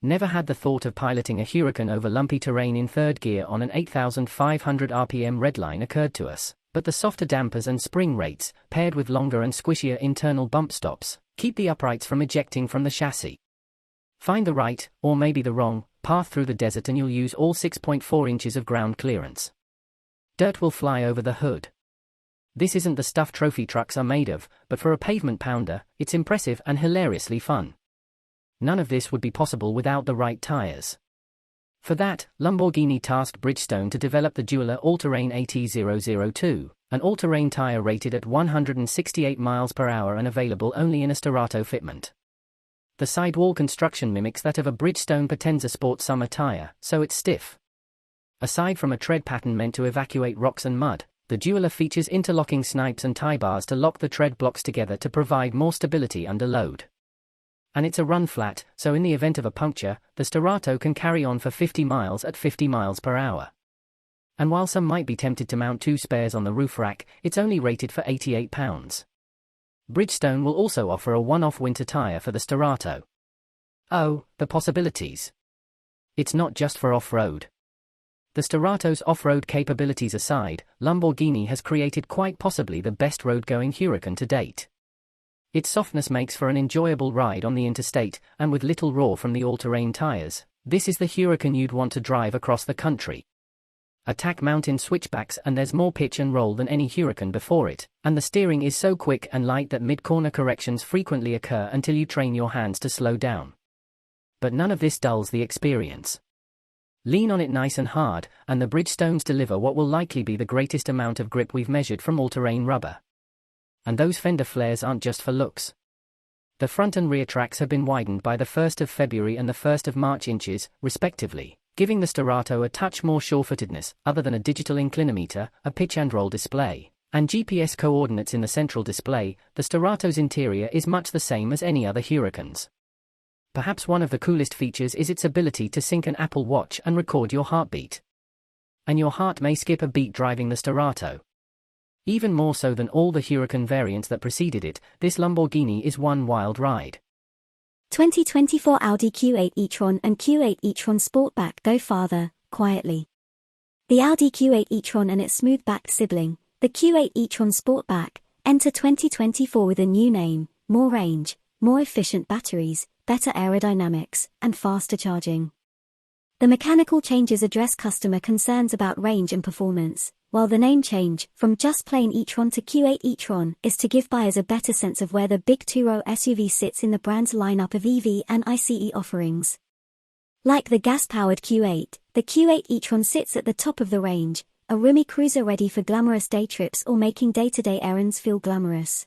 Never had the thought of piloting a Huracan over lumpy terrain in third gear on an 8,500 RPM redline occurred to us, but the softer dampers and spring rates, paired with longer and squishier internal bump stops, keep the uprights from ejecting from the chassis. Find the right, or maybe the wrong, path through the desert and you'll use all 6.4 inches of ground clearance. Dirt will fly over the hood. This isn't the stuff trophy trucks are made of, but for a pavement pounder, it's impressive and hilariously fun. None of this would be possible without the right tires. For that, Lamborghini tasked Bridgestone to develop the Dueler All-Terrain AT002, an all-terrain tire rated at 168 miles per hour and available only in a Starato fitment. The sidewall construction mimics that of a Bridgestone Potenza Sport summer tire, so it's stiff. Aside from a tread pattern meant to evacuate rocks and mud, the Dueler features interlocking snipes and tie bars to lock the tread blocks together to provide more stability under load. And it's a run flat, so in the event of a puncture, the Starato can carry on for 50 miles at 50 miles per hour. And while some might be tempted to mount 2 spares on the roof rack, it's only rated for 88 pounds. Bridgestone will also offer a one-off winter tire for the Starato. Oh, the possibilities. It's not just for off-road. The Starato's off-road capabilities aside, Lamborghini has created quite possibly the best road-going Huracan to date. Its softness makes for an enjoyable ride on the interstate, and with little roar from the all-terrain tires, this is the Huracan you'd want to drive across the country. Attack mountain switchbacks, and there's more pitch and roll than any Huracan before it, and the steering is so quick and light that mid-corner corrections frequently occur until you train your hands to slow down. But none of this dulls the experience. Lean on it nice and hard, and the Bridgestones deliver what will likely be the greatest amount of grip we've measured from all-terrain rubber. And those fender flares aren't just for looks. The front and rear tracks have been widened by the 1st of February and the 1st of March inches, respectively, giving the Starato a touch more sure-footedness, other than a digital inclinometer, a pitch and roll display, and GPS coordinates in the central display. The Starato's interior is much the same as any other Huracans. Perhaps one of the coolest features is its ability to sync an Apple Watch and record your heartbeat. And your heart may skip a beat driving the Starato. Even more so than all the Huracan variants that preceded it, this Lamborghini is one wild ride. 2024 Audi Q8 e-tron and Q8 e-tron Sportback go farther, quietly. The Audi Q8 e-tron and its smooth-backed sibling, the Q8 e-tron Sportback, enter 2024 with a new name, more range, more efficient batteries, better aerodynamics, and faster charging. The mechanical changes address customer concerns about range and performance, while the name change, from just plain e-tron to Q8 e-tron, is to give buyers a better sense of where the big two-row SUV sits in the brand's lineup of EV and ICE offerings. Like the gas-powered Q8, the Q8 e-tron sits at the top of the range, a roomy cruiser ready for glamorous day trips or making day-to-day errands feel glamorous.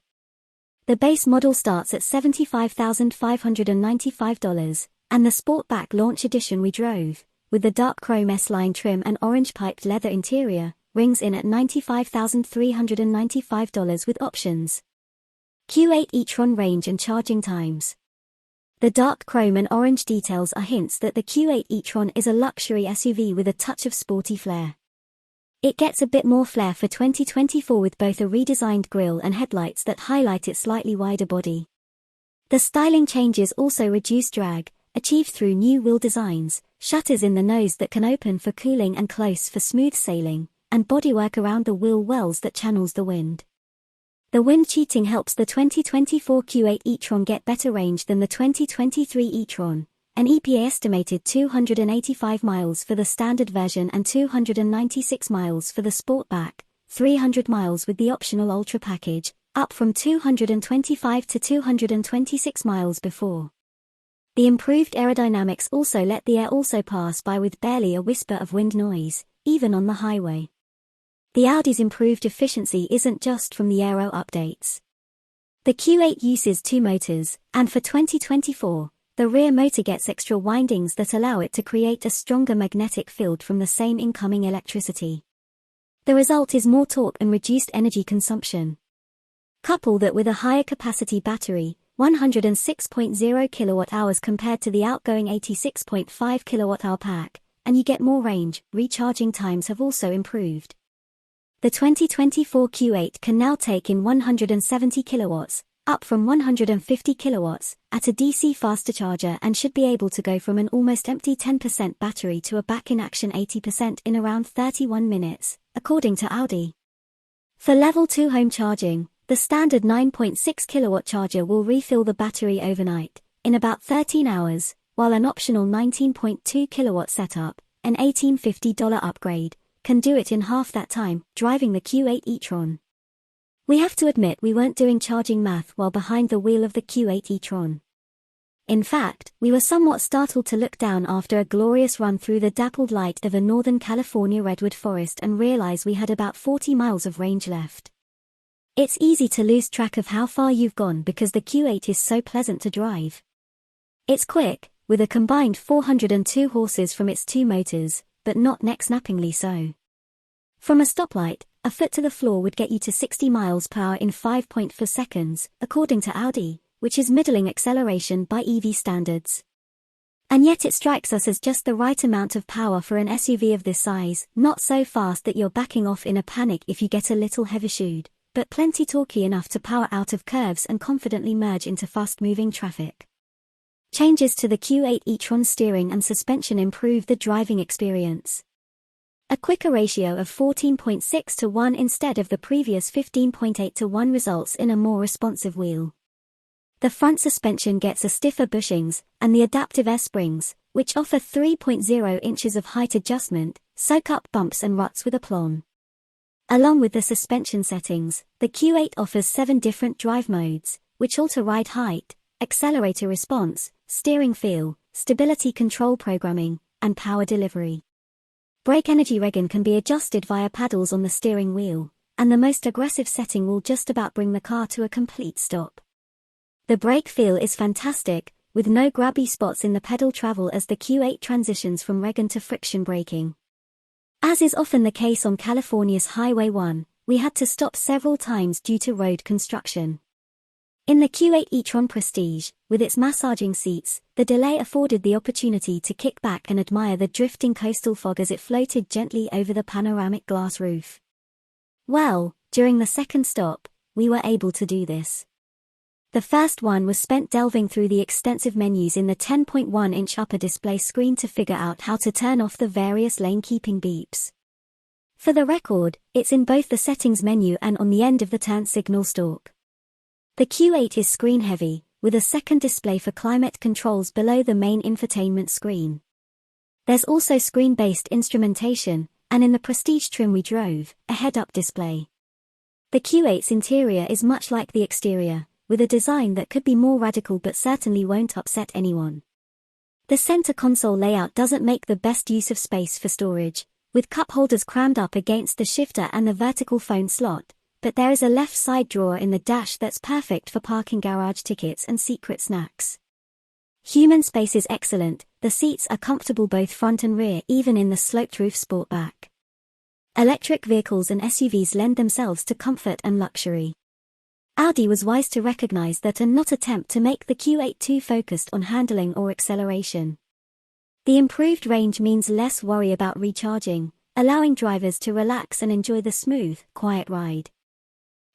The base model starts at $75,595, and the Sportback Launch Edition we drove, with the dark chrome S-line trim and orange piped leather interior, rings in at $95,395 with options. Q8 e-tron range and charging times. The dark chrome and orange details are hints that the Q8 e-tron is a luxury SUV with a touch of sporty flair. It gets a bit more flair for 2024 with both a redesigned grille and headlights that highlight its slightly wider body. The styling changes also reduce drag, achieved through new wheel designs, shutters in the nose that can open for cooling and close for smooth sailing, and bodywork around the wheel wells that channels the wind. The wind cheating helps the 2024 Q8 e-tron get better range than the 2023 e-tron, an EPA estimated 285 miles for the standard version and 296 miles for the Sportback, 300 miles with the optional Ultra package, up from 225 to 226 miles before. The improved aerodynamics also let the air also pass by with barely a whisper of wind noise, even on the highway. The Audi's improved efficiency isn't just from the aero updates. The Q8 uses two motors, and for 2024, the rear motor gets extra windings that allow it to create a stronger magnetic field from the same incoming electricity. The result is more torque and reduced energy consumption. Couple that with a higher capacity battery, 106.0 kWh compared to the outgoing 86.5 kWh pack, and you get more range. Recharging times have also improved. The 2024 Q8 can now take in 170 kilowatts, up from 150 kilowatts, at a DC faster charger and should be able to go from an almost empty 10% battery to a back-in-action 80% in around 31 minutes, according to Audi. For Level 2 home charging, the standard 9.6 kilowatt charger will refill the battery overnight, in about 13 hours, while an optional 19.2 kilowatt setup, an $1,850 upgrade, can do it in half that time, driving the Q8 e-tron. We have to admit we weren't doing charging math while behind the wheel of the Q8 e-tron. In fact, we were somewhat startled to look down after a glorious run through the dappled light of a Northern California redwood forest and realize we had about 40 miles of range left. It's easy to lose track of how far you've gone because the Q8 is so pleasant to drive. It's quick, with a combined 402 horses from its two motors, but not neck-snappingly so. From a stoplight, a foot to the floor would get you to 60 miles per hour in 5.4 seconds, according to Audi, which is middling acceleration by EV standards. And yet it strikes us as just the right amount of power for an SUV of this size, not so fast that you're backing off in a panic if you get a little heavy-shoed, but plenty torquey enough to power out of curves and confidently merge into fast-moving traffic. Changes to the Q8 e-tron steering and suspension improve the driving experience. A quicker ratio of 14.6 to 1 instead of the previous 15.8 to 1 results in a more responsive wheel. The front suspension gets a stiffer bushings, and the adaptive air springs, which offer 3.0 inches of height adjustment, soak up bumps and ruts with aplomb. Along with the suspension settings, the Q8 offers 7 different drive modes, which alter ride height, accelerator response, steering feel, stability control programming, and power delivery. Brake energy regen can be adjusted via paddles on the steering wheel, and the most aggressive setting will just about bring the car to a complete stop. The brake feel is fantastic, with no grabby spots in the pedal travel as the Q8 transitions from regen to friction braking. As is often the case on California's Highway 1, we had to stop several times due to road construction. In the Q8 e-tron Prestige, with its massaging seats, the delay afforded the opportunity to kick back and admire the drifting coastal fog as it floated gently over the panoramic glass roof. Well, during the second stop, we were able to do this. The first one was spent delving through the extensive menus in the 10.1-inch upper display screen to figure out how to turn off the various lane-keeping beeps. For the record, it's in both the settings menu and on the end of the turn signal stalk. The Q8 is screen-heavy, with a second display for climate controls below the main infotainment screen. There's also screen-based instrumentation, and in the Prestige trim we drove, a head-up display. The Q8's interior is much like the exterior, with a design that could be more radical but certainly won't upset anyone. The center console layout doesn't make the best use of space for storage, with cup holders crammed up against the shifter and the vertical phone slot, but there is a left side drawer in the dash that's perfect for parking garage tickets and secret snacks. Human space is excellent, the seats are comfortable both front and rear even in the sloped roof Sportback. Electric vehicles and SUVs lend themselves to comfort and luxury. Audi was wise to recognize that and not attempt to make the Q8 too focused on handling or acceleration. The improved range means less worry about recharging, allowing drivers to relax and enjoy the smooth, quiet ride.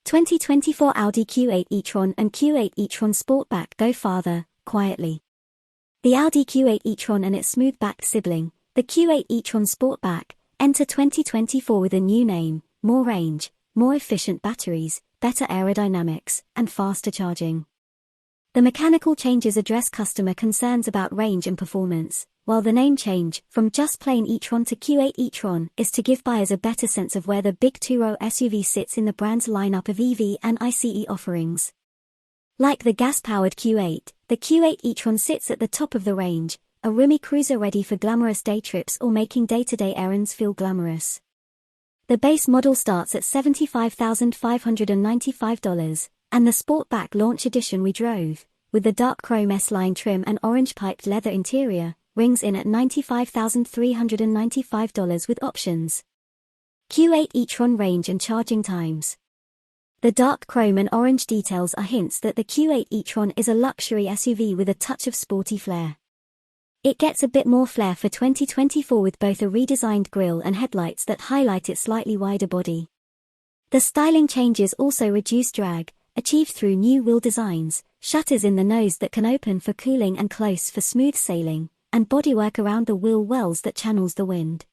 2024 Audi Q8 e-tron and Q8 e-tron Sportback go farther, quietly. The Audi Q8 e-tron and its smooth-backed sibling, the Q8 e-tron Sportback, enter 2024 with a new name, more range, more efficient batteries, better aerodynamics, and faster charging. The mechanical changes address customer concerns about range and performance, while the name change, from just plain e-tron to Q8 e-tron, is to give buyers a better sense of where the big two-row SUV sits in the brand's lineup of EV and ICE offerings. Like the gas-powered Q8, the Q8 e-tron sits at the top of the range, a roomy cruiser ready for glamorous day trips or making day-to-day errands feel glamorous. The base model starts at $75,595, and the Sportback Launch Edition we drove, with the dark chrome S-line trim and orange piped leather interior, rings in at $95,395 with options. Q8 e-tron range and charging times. The dark chrome and orange details are hints that the Q8 e-tron is a luxury SUV with a touch of sporty flair. It gets a bit more flair for 2024 with both a redesigned grille and headlights that highlight its slightly wider body. The styling changes also reduce drag, achieved through new wheel designs, shutters in the nose that can open for cooling and close for smooth sailing, and bodywork around the wheel wells that channels the wind.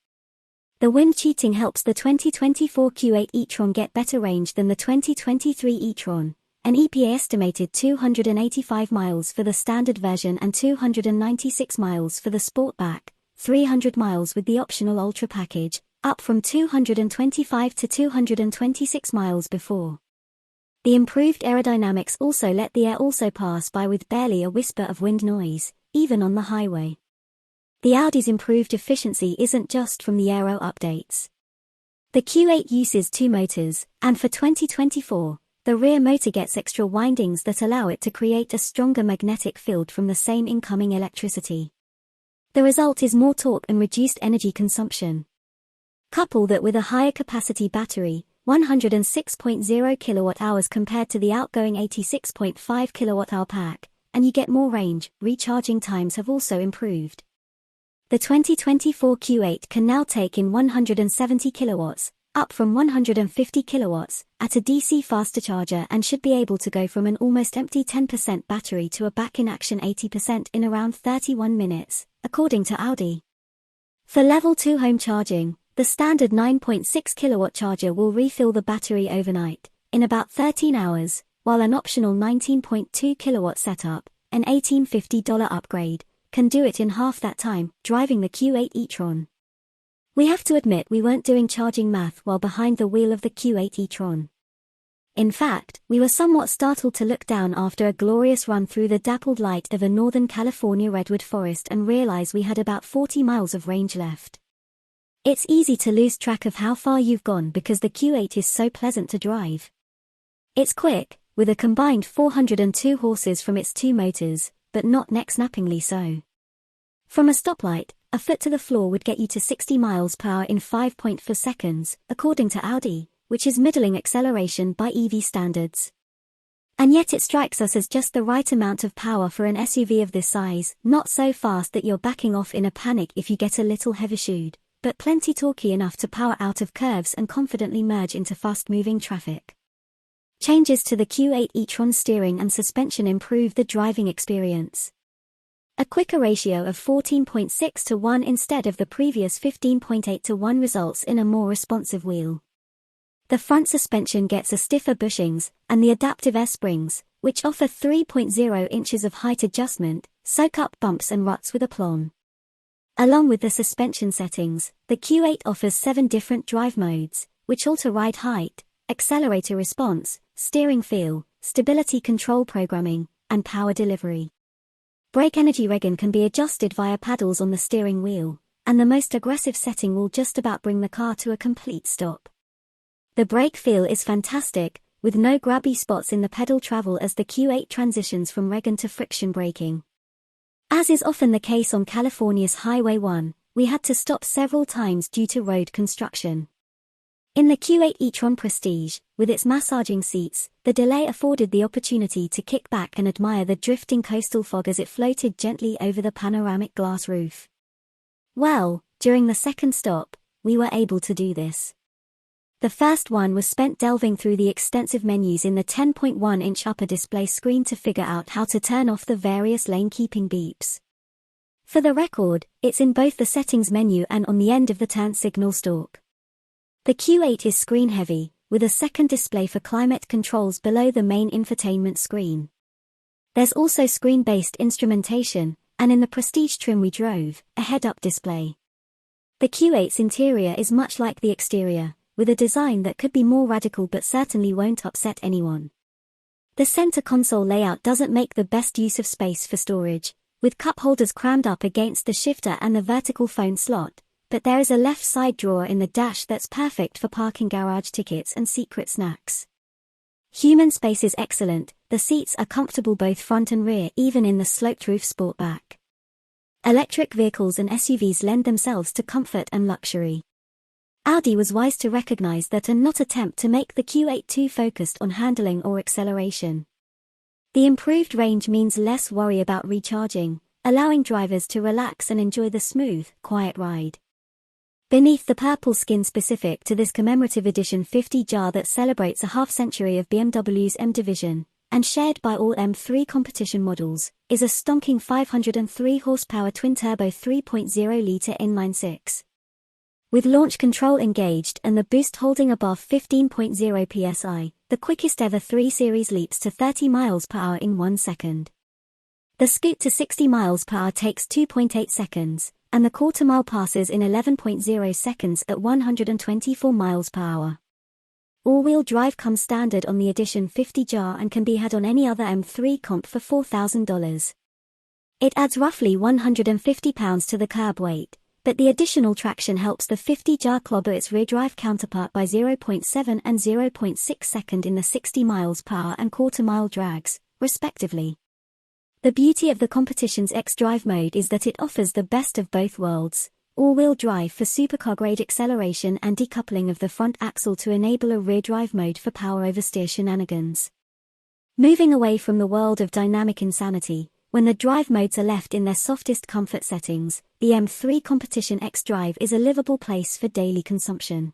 The wind cheating helps the 2024 Q8 e-tron get better range than the 2023 e-tron, an EPA estimated 285 miles for the standard version and 296 miles for the Sportback, 300 miles with the optional Ultra package, up from 225 to 226 miles before. The improved aerodynamics also let the air also pass by with barely a whisper of wind noise, even on the highway. The Audi's improved efficiency isn't just from the aero updates. The Q8 uses 2 motors, and for 2024, the rear motor gets extra windings that allow it to create a stronger magnetic field from the same incoming electricity. The result is more torque and reduced energy consumption. Couple that with a higher capacity battery, 106.0 kWh compared to the outgoing 86.5 kWh pack, and you get more range. Recharging times have also improved. The 2024 Q8 can now take in 170 kilowatts, up from 150 kilowatts, at a DC faster charger and should be able to go from an almost empty 10% battery to a back-in-action 80% in around 31 minutes, according to Audi. For Level 2 home charging, the standard 9.6 kilowatt charger will refill the battery overnight, in about 13 hours, while an optional 19.2 kilowatt setup, an $1,850 upgrade, can do it in half that time, driving the Q8 e-tron. We have to admit we weren't doing charging math while behind the wheel of the Q8 e-tron. In fact, we were somewhat startled to look down after a glorious run through the dappled light of a Northern California redwood forest and realize we had about 40 miles of range left. It's easy to lose track of how far you've gone because the Q8 is so pleasant to drive. It's quick, with a combined 402 horses from its two motors, but not neck-snappingly so. From a stoplight, a foot to the floor would get you to 60 miles per hour in 5.4 seconds, according to Audi, which is middling acceleration by EV standards. And yet it strikes us as just the right amount of power for an SUV of this size, not so fast that you're backing off in a panic if you get a little heavy-shoed, but plenty torquey enough to power out of curves and confidently merge into fast-moving traffic. Changes to the Q8 e-tron steering and suspension improve the driving experience. A quicker ratio of 14.6 to 1 instead of the previous 15.8 to 1 results in a more responsive wheel. The front suspension gets a stiffer bushings, and the adaptive air springs, which offer 3.0 inches of height adjustment, soak up bumps and ruts with aplomb. Along with the suspension settings, the Q8 offers 7 different drive modes, which alter ride height, accelerator response, steering feel, stability control programming, and power delivery. Brake energy regen can be adjusted via paddles on the steering wheel, and the most aggressive setting will just about bring the car to a complete stop. The brake feel is fantastic, with no grabby spots in the pedal travel as the Q8 transitions from regen to friction braking. As is often the case on California's Highway 1, we had to stop several times due to road construction. In the Q8 e-tron Prestige, with its massaging seats, the delay afforded the opportunity to kick back and admire the drifting coastal fog as it floated gently over the panoramic glass roof. Well, during the second stop, we were able to do this. The first one was spent delving through the extensive menus in the 10.1-inch upper display screen to figure out how to turn off the various lane-keeping beeps. For the record, it's in both the settings menu and on the end of the turn signal stalk. The Q8 is screen-heavy, with a second display for climate controls below the main infotainment screen. There's also screen-based instrumentation, and in the Prestige trim we drove, a head-up display. The Q8's interior is much like the exterior, with a design that could be more radical but certainly won't upset anyone. The center console layout doesn't make the best use of space for storage, with cup holders crammed up against the shifter and the vertical phone slot, but there is a left side drawer in the dash that's perfect for parking garage tickets and secret snacks. Human space is excellent, the seats are comfortable both front and rear even in the sloped roof Sportback. Electric vehicles and SUVs lend themselves to comfort and luxury. Audi was wise to recognize that and not attempt to make the Q8 too focused on handling or acceleration. The improved range means less worry about recharging, allowing drivers to relax and enjoy the smooth, quiet ride. Beneath the purple skin specific to this commemorative edition 50 jar that celebrates a half-century of BMW's M division, and shared by all M3 competition models, is a stonking 503 horsepower twin-turbo 3.0-litre inline-six. With launch control engaged and the boost holding above 15.0 psi, the quickest ever 3 Series leaps to 30 miles per hour in 1 second. The scoot to 60 miles per hour takes 2.8 seconds, and the quarter-mile passes in 11.0 seconds at 124 miles per hour. All-wheel drive comes standard on the Edition 50 jar and can be had on any other M3 comp for $4,000. It adds roughly 150 pounds to the curb weight, but the additional traction helps the 50 jar clobber its rear drive counterpart by 0.7 and 0.6 second in the 60 miles per hour and quarter-mile drags, respectively. The beauty of the competition's X-Drive mode is that it offers the best of both worlds, all-wheel drive for supercar-grade acceleration and decoupling of the front axle to enable a rear drive mode for power-oversteer shenanigans. Moving away from the world of dynamic insanity, when the drive modes are left in their softest comfort settings, the M3 Competition X-Drive is a livable place for daily consumption.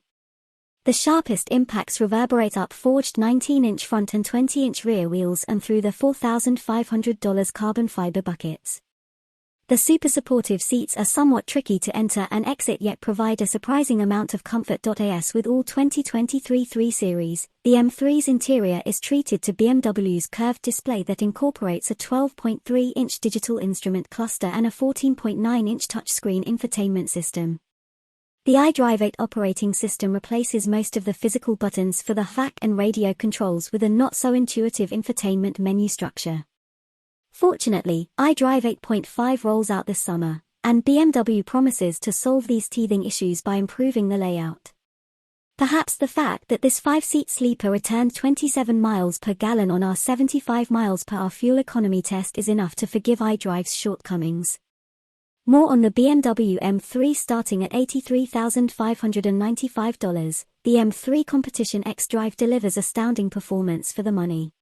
The sharpest impacts reverberate up forged 19-inch front and 20-inch rear wheels and through the $4,500 carbon fiber buckets. The super supportive seats are somewhat tricky to enter and exit yet provide a surprising amount of comfort. As with all 2023 3 Series, the M3's interior is treated to BMW's curved display that incorporates a 12.3-inch digital instrument cluster and a 14.9-inch touchscreen infotainment system. The iDrive 8 operating system replaces most of the physical buttons for the HVAC and radio controls with a not-so-intuitive infotainment menu structure. Fortunately, iDrive 8.5 rolls out this summer, and BMW promises to solve these teething issues by improving the layout. Perhaps the fact that this 5-seat sleeper returned 27 miles per gallon on our 75 miles per hour fuel economy test is enough to forgive iDrive's shortcomings. More on the BMW M3 starting at $83,595, the M3 Competition xDrive delivers astounding performance for the money.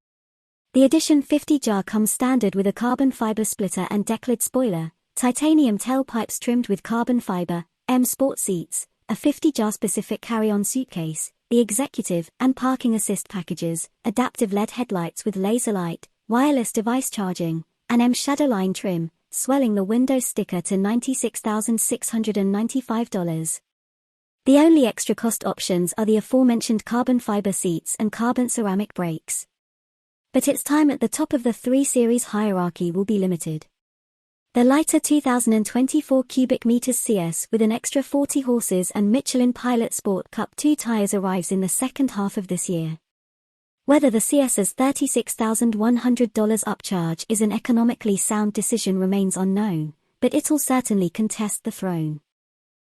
The Edition 50 jar comes standard with a carbon fiber splitter and decklid spoiler, titanium tailpipes trimmed with carbon fiber, M Sport seats, a 50 jar specific carry-on suitcase, the executive and parking assist packages, adaptive LED headlights with laser light, wireless device charging, an M Shadowline trim, swelling the Windows sticker to $96,695. The only extra cost options are the aforementioned carbon fiber seats and carbon ceramic brakes. But its time at the top of the 3 Series hierarchy will be limited. The lighter 2024 cubic meters CS with an extra 40 horses and Michelin Pilot Sport Cup 2 tires arrives in the second half of this year. Whether the CS's $36,100 upcharge is an economically sound decision remains unknown, but it'll certainly contest the throne.